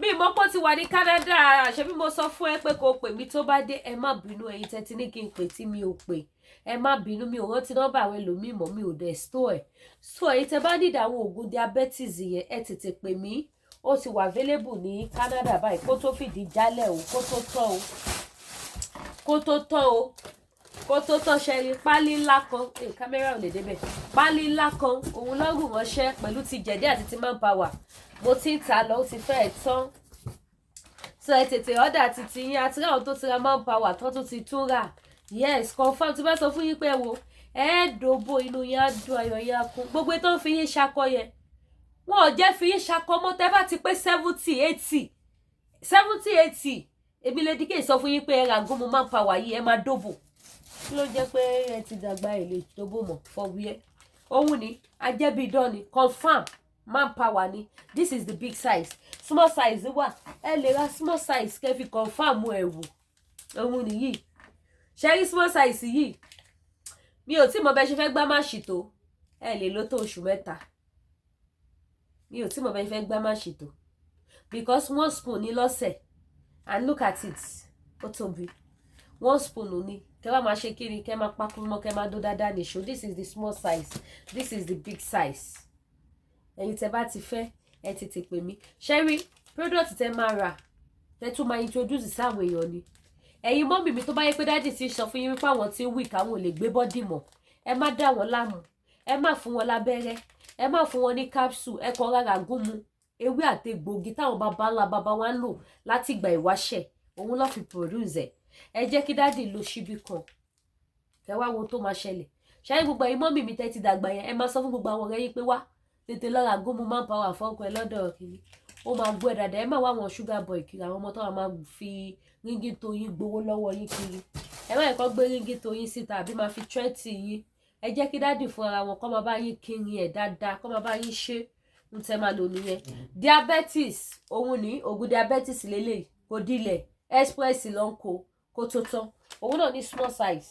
mi mọ̀ pé ó ti wà ní Canada àṣẹ bí mo sọ fún ẹ pé kò pè mí tó bá dé ẹ má bínú ẹ̀yin tẹ́ ti ní kí n pè tí mi ò pè ẹ má bínú mi ò rántí nọ́mbà àwọn ẹlòmíì mọ́ mi ò dẹ̀ store ẹ̀ so èyí tẹ́ bá nídìí àwọn oògùn diabetes yẹn ẹ tètè pè mí ó ti wà available ní Canada báyìí kó tó fìdí jálẹ̀ o kó tó tán ṣẹ́rí pálí ńlá kan kámẹ́rà ò lè débẹ̀ pálí ńlá kan òun lọ́gùn ránṣẹ́ pẹ̀lú ti jẹ̀dí àti ti manpower mo ti ń ta lọ ó ti fẹ́ẹ̀ tán so ẹ tètè ọ̀dà títí yín àti ráwọn tó ti ra manpower tó tún ti tún rà yes confam tí bá sọ fún yín pé wo ẹ̀ẹ́dòbó inú yín á dùn ayọ̀ yín á kún gbogbo tó ń fi yín ṣakọ yẹn wọn ò jẹ́ fi yín ṣakọ mọ́ tẹ́ bá ti pé 70 80 èmi Lady K sọ fún yín pé ẹ ra gómù manpower yìí ẹ máa dóbò kí ló jẹ́ pé ẹ ti dàgbà èlé dóbò mọ̀ fọwúyẹ́ òun ni ajẹ́bíidán ni confam manpower ni this is the big size small size wà ẹ lè ra small size kẹ́ fi confam ẹ̀ wò òun nìyí ṣẹ́rí small size yìí mi ò tí mọ̀ bẹ́ẹ̀ ṣe fẹ́ gbá máṣì tó ẹ lè lò tó oṣù 3 mi ò tí mọ̀ bẹ́ẹ̀ ṣe fẹ́ gbá máṣì tó because 1 spoon ní lọ́sẹ̀ and look at it ó tóbi 1 spoon ní kẹ́ wá máa ṣe kiri kẹ́ máa pákó mọ́ kẹ́ máa dó dáadáa nìṣó this is the small size this is the big size ẹ̀yin tẹ́ bá ti fẹ́ ẹ tètè pè mí ṣẹ́rí product tẹ́ máa rà tẹ́ tún máa introduce sáwọn èèyàn ni ẹ̀yin mọ́mì mi tó bá yẹ pé dáàdì ti sọ fún yín wípé àwọn tí ń weak àwọn ò lè gbé bọ́dì mọ́, ẹ má dá wọn láàmú, ẹ má fún wọn lábẹ́rẹ́, ẹ má fún wọn ní capsule, ẹ kọ rárá gún mu ewé àti egbògi táwọn bàbá ńlá bàbá wa ń lò láti ìgbà ìwáṣẹ̀, òun ló fi produce ẹ jẹ́ kí dáàdì lo ṣíbí kan kẹ wá wo tó máa ṣẹlẹ̀. ṣáyé gbogbo ẹ̀yin mọ́mì mi tẹ́ ti dàgbà yẹn, ẹ máa sọ fún gbogbo àwọn ọ̀rẹ́ yín pé wá tètè lọ́ra gómù máa ń pa wà fọ́ọ̀kọ ẹ lọ́dọ̀ kìíní, ó máa gbọ́ ẹ dáadáa. Ẹ má wá àwọn sugar boy kiri, àwọn ọmọ tó máa fi ríngì tó yín gbowó lọ́wọ́ yín kiri, ẹ má ẹ̀kọ́ gbé ríngì tó yín síta àbí máa fi tírẹ́tì yín. ẹ jẹ́ kí dáàdì fún ara wọn kọ́ máa bá yín kiri ẹ̀ dáadáa, kọ́ máa bá yín ṣe ń tẹ́ máa lò nìyẹn. Diabetes òun ní oògùn diabetes lélẹ̀ kò dilẹ̀ express ló ń kó tó tán, òun náà ní small size,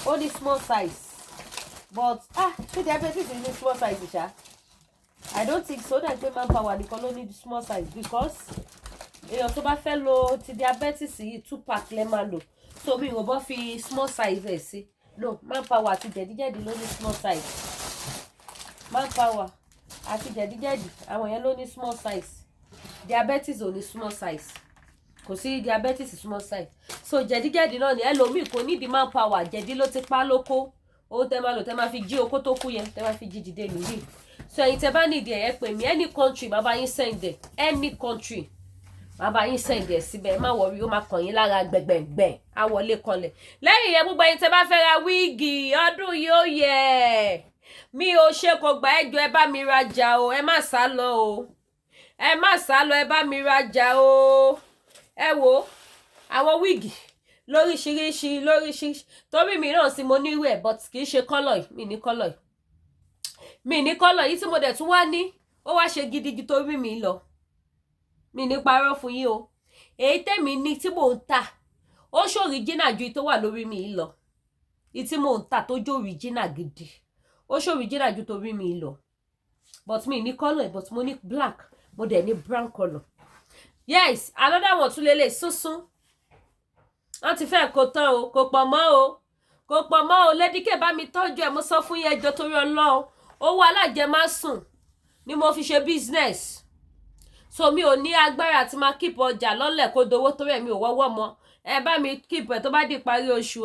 ó ní small size but ṣé diabetes ní small size ṣá? I don't think so. That pé manpower nìkan ló ní small size because èèyàn tó bá fẹ́ lo ti diabetes yìí 2-pack lẹ́ máa lò, so mi ò bọ́ fi small size ẹ̀ sí. No, manpower àti jẹ̀díjẹ̀dí ló ní small size, manpower àti jẹ̀díjẹ̀dí àwọn yẹn ló ní small size, diabetes ò ní small size, kò sí diabetes small size. So jẹ̀díjẹ̀dí náà ni ẹlòmíì kò ní di manpower, jẹ̀dí ló ti pa lóko, ó tẹ́ máa lò tẹ́ máa fi jí okó tó kú yẹn tẹ́ máa fi jí dìde nìyí. So ẹ̀yin tẹ́ bá nídìí ẹ̀ pè mí any country má bá yín send ẹ̀, any country má bá yín send ẹ̀ síbẹ̀, má wọrí ó máa kàn yín lára gbẹ̀gbẹ̀gbẹ̀ á wọlé kanlẹ̀. lẹ́yìn yẹn gbogbo ẹ̀yin tẹ́ bá fẹ́ ra wíìgì ọdún yóò yẹ mi ò ṣe kò gbà ẹjọ́ ẹ bá mi rajà o, ẹ má sá lọ o, ẹ má sá lọ, ẹ bá mi rajà o. ẹ wo àwọn wíìgì lóríṣiríṣi torí mi náà sí mo ní irú ẹ̀ but kì í ṣe kọ́lọ̀ yìí, mi ní kọ́lọ̀ yìí tí mo dẹ̀ tún wá ní ó wá ṣe gidigidi torí mi lọ, mi ní parọ́ fún yín o. èyí tèmi ní tí mò ń tà ó ṣe original ju tó wà lórí mi lọ, èyí tí mò ń tà tó jẹ́ original gidi ó ṣe original ju torí mi lọ, but mi ní kọ́lọ̀ but mo ní black, mo dẹ̀ ní brown colour. Yes, another one tún lélẹ̀ sunsun wọ́n ti fẹ́ kó tán o, kò pọ̀ mọ́ o lédíkè bá mi tọ́jú ẹ̀, mo sọ fún yẹn ẹjọ́ torí Ọlọ́run, owó alájẹmásùn ni mo fi ṣe business, so mi ò ní agbára àti máa keep ọjà lọ́lẹ̀ kó dowó torí ẹ̀ mi ò wọ́wọ́ mọ́. ẹ bá mi keep ẹ̀ tó bá di parí oṣù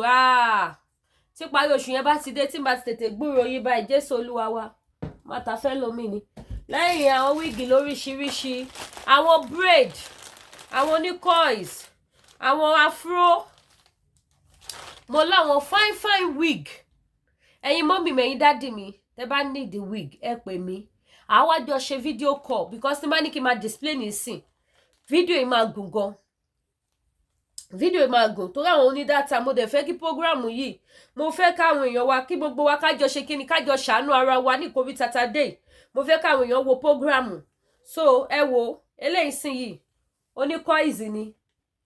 tí parí oṣù yẹn bá ti dé tí n bá ti tètè gbúrò yín báyìí Jésù Olúwa wa má ta fẹ́ lómi ni. lẹ́yìn àwọn wíìgì lóríṣiríṣi, àwọn braid, àwọn onícoils, àwọn afro, mo láwọn fine wig. ẹ̀yin mọ́mì mẹ́yìn dádì mi tẹ́ bá need the wig ẹ pè mí, àwa jọ ṣe video call because tí n bá ní kí n máa display nísìn video yìí máa gùn gan, video yìí máa gùn torí àwọn onídàtà. mo dẹ̀ fẹ́ kí program yìí mo fẹ́ káwọn èèyàn wa kí gbogbo wa kájọ ṣe kíni kájọ ṣàánú ara wa ní COVID Saturday, mo fẹ́ káwọn èèyàn wo program. so ẹ wo eléyìí sìn yìí onícoils ni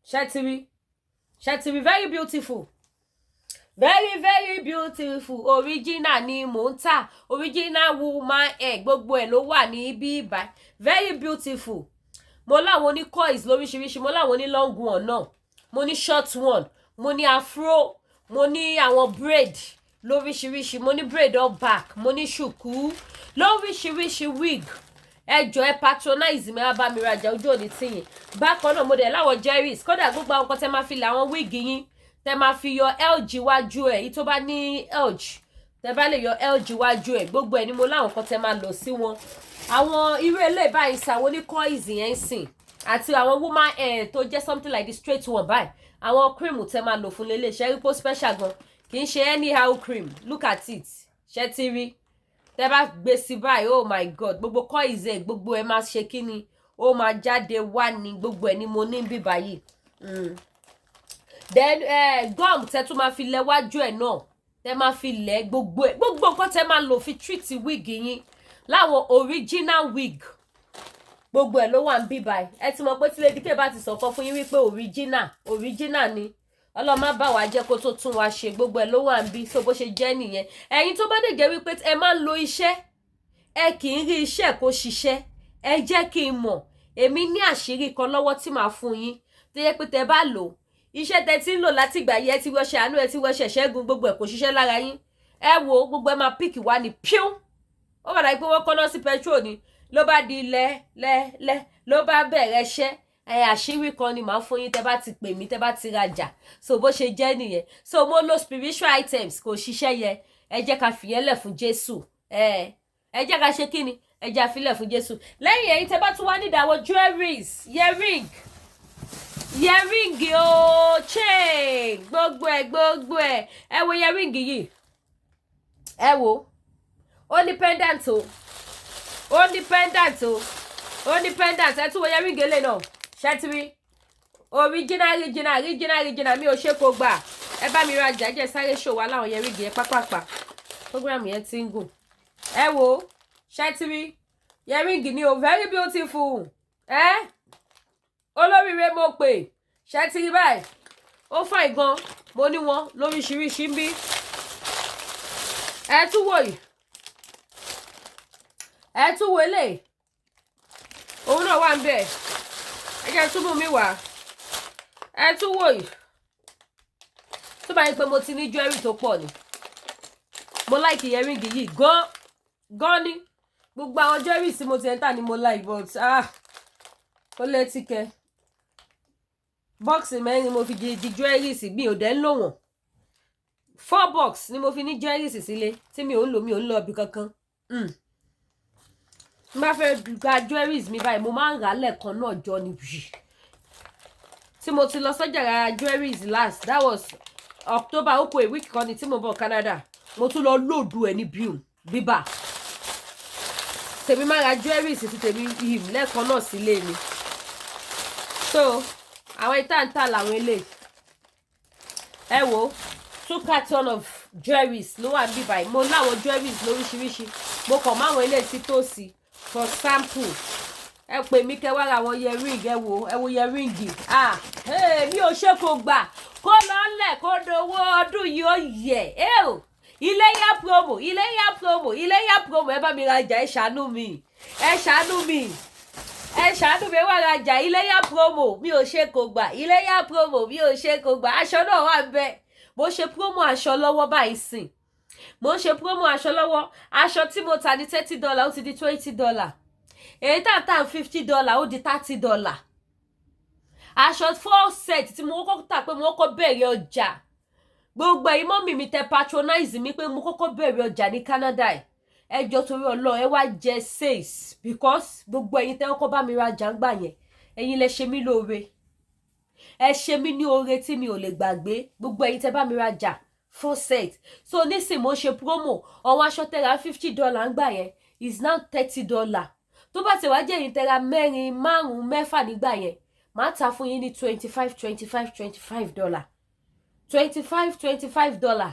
ṣẹ́tìrì very beautiful, very beautiful, original ni mò ń tà, original woman hair gbogbo ẹ̀ ló wà ní ibi ìbá, very beautiful. mo láwọn ní coils lóríṣiríṣi, mo láwọn ní long one náà, mo ní short one, mo ní afro, mo ní àwọn braid lóríṣiríṣi, mo ní braid all back, mo ní ṣùkú lóríṣiríṣi wig. ẹ jọ̀ọ́ ẹ patronize mi wá bá mi rajà ojú òní tìyìn. bákan náà mo dẹ̀ láwọn jerry's, kódà gbogbo àwọn kan tẹ́ máa fi lẹ̀ àwọn wig yín tẹ́ máa fi yọ LG wájú ẹ̀, èyí tó bá ní LG tẹ́ bá lè yọ LG wájú ẹ̀, gbogbo ẹ̀ ni mo láwọn kan tẹ́ máa lọ sí wọn. àwọn irú eléyìí báyìí sí àwọn ní coils yẹn sìn àti àwọn woman hair tó jẹ́ something like the straight one báyìí, àwọn cream tẹ́ máa lò fún lélẹ̀ ṣe rí pé special gan, kì í ṣe anyhow cream, look at it ṣe ti rí tẹ́ bá gbé sí báyìí, oh my god gbogbo coils ẹ̀ gbogbo ẹ̀ máa ṣe kíni ó máa jáde wá ní gbogbo ẹ̀ ni mo ní bí báyìí. then gum tẹ́ tún máa fi lẹ̀ wájú ẹ̀ náà, tẹ́ máa fi lẹ̀ gbogbo ẹ̀, gbogbo nǹkan tẹ́ máa lò fi treat wig yín láwọn original wig gbogbo ẹ̀ ló wà ń bí báyìí. ẹ ti mọ̀ pé tí Lédìkè bá ti sọ̀kan fún yín wípé original ni Ọlọ́run má bá wa jẹ́ kó tó tún wa ṣe, gbogbo ẹ̀ ló wà ń bí, so bó ṣe jẹ́ nìyẹn. ẹ̀yin tó bá dẹ̀ jẹ́ wípé ẹ máa ń lo iṣẹ́ ẹ kì í rí iṣẹ́ kó ṣiṣẹ́, ẹ jẹ́ kí n mọ̀, èmi ní àṣírí kan lọ́wọ́ tí màá fún yín tó yẹ pé tẹ́ bá lò iṣẹ́ tẹ́ ti ń lò láti ìgbà yẹn, ẹ ti wọṣẹ àánú, ẹ ti wọṣẹ ṣẹ́gun, gbogbo ẹ̀ kò ṣiṣẹ́ lára yín. ẹ wo gbogbo ẹ máa píìkì wá ní píún, ó bàdà pé wọ́n kọ́ná sí petrol ni ló bá di lẹ́ ló bá bẹ̀rẹ̀ iṣẹ́ àṣírí kan ni màá fún yín tẹ́ bá ti pè mí tẹ́ bá ti rajà so bó ṣe jẹ́ nìyẹn so mo lo spiritual items kò ṣiṣẹ́ yẹ ẹ jẹ́ ká fìyẹn lẹ̀ fún Jésù ẹ jẹ́ ká ṣe kíni ẹ jẹ́ àfilẹ̀ fún Jésù lẹ́yìn èyí tẹ́ bá tún wá nídìí àwọn jewelries earring o chain gbogbo ẹ ẹ wo earring yìí ẹ wo ó ní pendant o ẹ tún wo earring eléyìí náà ṣẹ́tìrí original mi ò ṣe kó gbà ẹ bá mi rajà jẹ́ sáré ṣòwò aláwọ̀ earring yẹn pápápá program yẹn ti ń gùn ẹ wo ṣẹ́tìrí earring ni o very beautiful olóríire mo pè ṣẹ́tìrí báyìí ó fà ìgan mo ní wọn lóríṣiríṣi ń bí ẹ tún wò yìí ẹ tún wò eléyìí òun náà wà ń bẹ̀ ẹ jẹ́ túbú mi wá ẹ tún wò yìí tó bá yẹ pé mo ti ní jewelry tó pọ̀ ni mo like earring yìí gan ni gbogbo àwọn jewelry tí mo ti ẹ̀ ń tà ni mo like but ó létí kẹ bọ́ọ̀sì mẹ́rin mo fi di jewelry sí mi ò dẹ̀ ń lò wọ́n 4 box ni mo fi ní jewelry sílé tí mi ò ń lọ ibì kankan n bá fẹ́ gba jewelries mi báyìí mo máa ń rà lẹ́ẹ̀kan náà jọ ni tí mo ti lọ sọ́jà ra jewelries last that was October ó kù a week kan ni tí mo bọ̀ Canada mo tún lọ lòdù ẹ̀ ní bíbà tèmi máa ra jewelries sí tèmi lẹ́ẹ̀kan náà sílé mi so àwọn ìtàǹtà làwọn eléyìí ẹ wo 2 carton of jewelries ló wà níbí báyìí mo láwọn jewelries lóríṣiríṣi mo kàn máwọn eléyìí sí tòsí for sample ẹ pè mí kẹ́ wá ra àwọn earring ẹ wo earring mi ò ṣe kó gbà kó lọ lẹ̀ kó dowó ọdún yìí ó yẹ iléyá promo ẹ bá mi rajà ẹ ṣàánú mi wá rajà iléyá promo mi ò ṣe kó gbà aṣọ náà wà ń bẹ mo ṣe promo aṣọ lọ́wọ́ báyìí sìn mo ń ṣe promo aṣọ lọ́wọ́ aṣọ tí mo tà ní $30 ó ti di $20 èyí tà $50 ó di $30 aṣọ 4 set tí mo kọ́kọ́ tà pé mo kọ́kọ́ bẹ̀rẹ̀ ọjà gbogbo ẹ̀yin mọ́mì mi tẹ patronize mi pé mo kọ́kọ́ bẹ̀rẹ̀ ọjà ní Canada ẹ jọ̀ọ́ torí Ọlọ́run ẹ wá jẹ sales because gbogbo ẹ̀yin tẹ kọ́kọ́ bá mi rajà ń gbà yẹn ẹ̀yin lẹ ṣe mí lóore ẹ ṣe mí ní oore tí mi ò lè gbàgbé gbogbo ẹ̀yin tẹ bá mi rajà 4 set so nísìn mo ṣe promo ọwọ́ aṣọ tẹ́ra $50 ń gbà yẹn is now $30 tó bá ti wá jẹ́ ẹ̀yin tẹ́ra 4 5 6 nígbà yẹn màá ta fún yín ní $25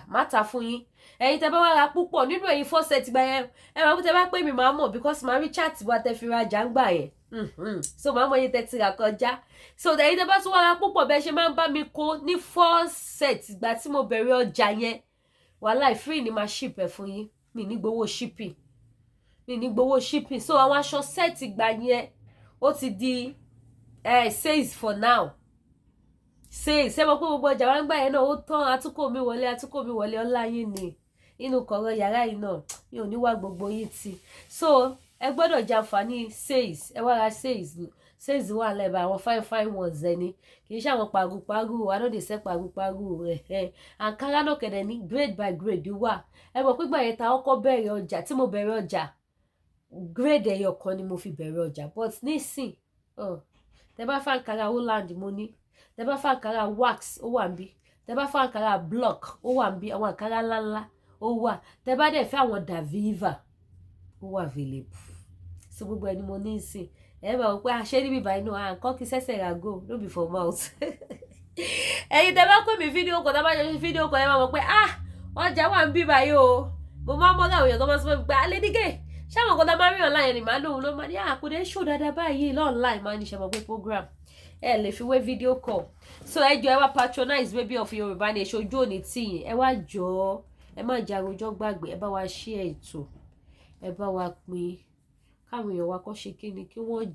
màá ta fún yín ẹ̀yin tẹ́ bá wá ra púpọ̀ nínú ẹ̀yin 4 set gbà yẹn ẹ máa tẹ́ bá pè mí máa mọ̀ because màá rí chat wa tẹ́ fi rajà ń gbà yẹn so màá mọ̀ yín tẹ́ ti rà kọjá so ẹ̀yin tẹ́ bá tún wá ra púpọ̀ bẹ́ẹ̀ ṣe máa ń bá mi kó ní 4 set ìgbà tí mo bẹ̀rẹ̀ ọjà yẹn wàhálà free ni màá ship ẹ̀ fún yín mi ní gbowó shipping so àwọn aṣọ set ìgbà yẹn ó ti di sales for now ṣe mọ̀ pé gbogbo ọjà wa ń gbà yẹn náà ó tán àtúkò mi wọlé ọlá yín ni inú kọ̀rọ̀ yàrá yìí náà mi ò ní wá gbogbo yín ti so ẹ gbọ́dọ̀ jàǹfààní sales ẹ wá ra sales wà lẹ́bàá àwọn fine ones ẹni kì í ṣe àwọn paru anódèsẹ́ paru àǹkárá náà kẹ̀dẹ̀ ní grade by grade wà ẹ mọ̀ pígbà yẹn ta ọkọ̀ bẹ̀rẹ̀ ọjà tí mo bẹ̀rẹ̀ ọjà grade ẹyọ kan ni mo fi bẹ̀rẹ̀ ọjà but nísìn tẹ bá fà àǹkárá Holland mo ní tẹ bá fà àǹkárá wax ó wà níbí tẹ bá fà àǹkárá block ó wà níbí àwọn àǹkárá ńláńlá ó wà tẹ bá dẹ̀ fẹ́ àwọn Daviva ó wà available so gbogbo ẹni mo ní ìsìn ẹ bá wọ pé àṣẹ níbi ìbàyìí náà nǹkan kí sẹ́sẹ̀ rà go no be for mouth ẹ̀yin tẹ bá pè mí fídíò kan tẹ bá ṣe fídíò kan ẹ máa mọ̀ pé ọjà wà ń bí báyìí o mo máa mọ́ láwọn èèyàn tó máa sọ pé Alédìgé ṣáwọn kan tó máa rí online ni màá lóhun ló máa ní àkùdé ṣó dáadáa báyìí online máa ní ṣe mọ̀ pé program ẹ lè fi wé fídíò call so ẹ jọ̀ọ́ ẹ wá patronize Baby of Yorùbá ní ìṣojú òní tìyìn ẹ wá jọ̀ọ́ ẹ má jẹ àròjọ gbàgbé ẹ bá wa share ètò ẹ bá wa pín káwọn èèyàn wa kọ́ ṣe kíni kí wọ́n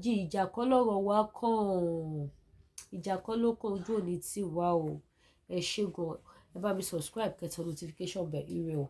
jí ìjà kọ́ lọ́rọ̀ wa kàn ìjà kọ́ ló kàn ojú òní tì wá o ẹ ṣé gan ẹ bá mi subscribe kẹtọ notification bell ire o.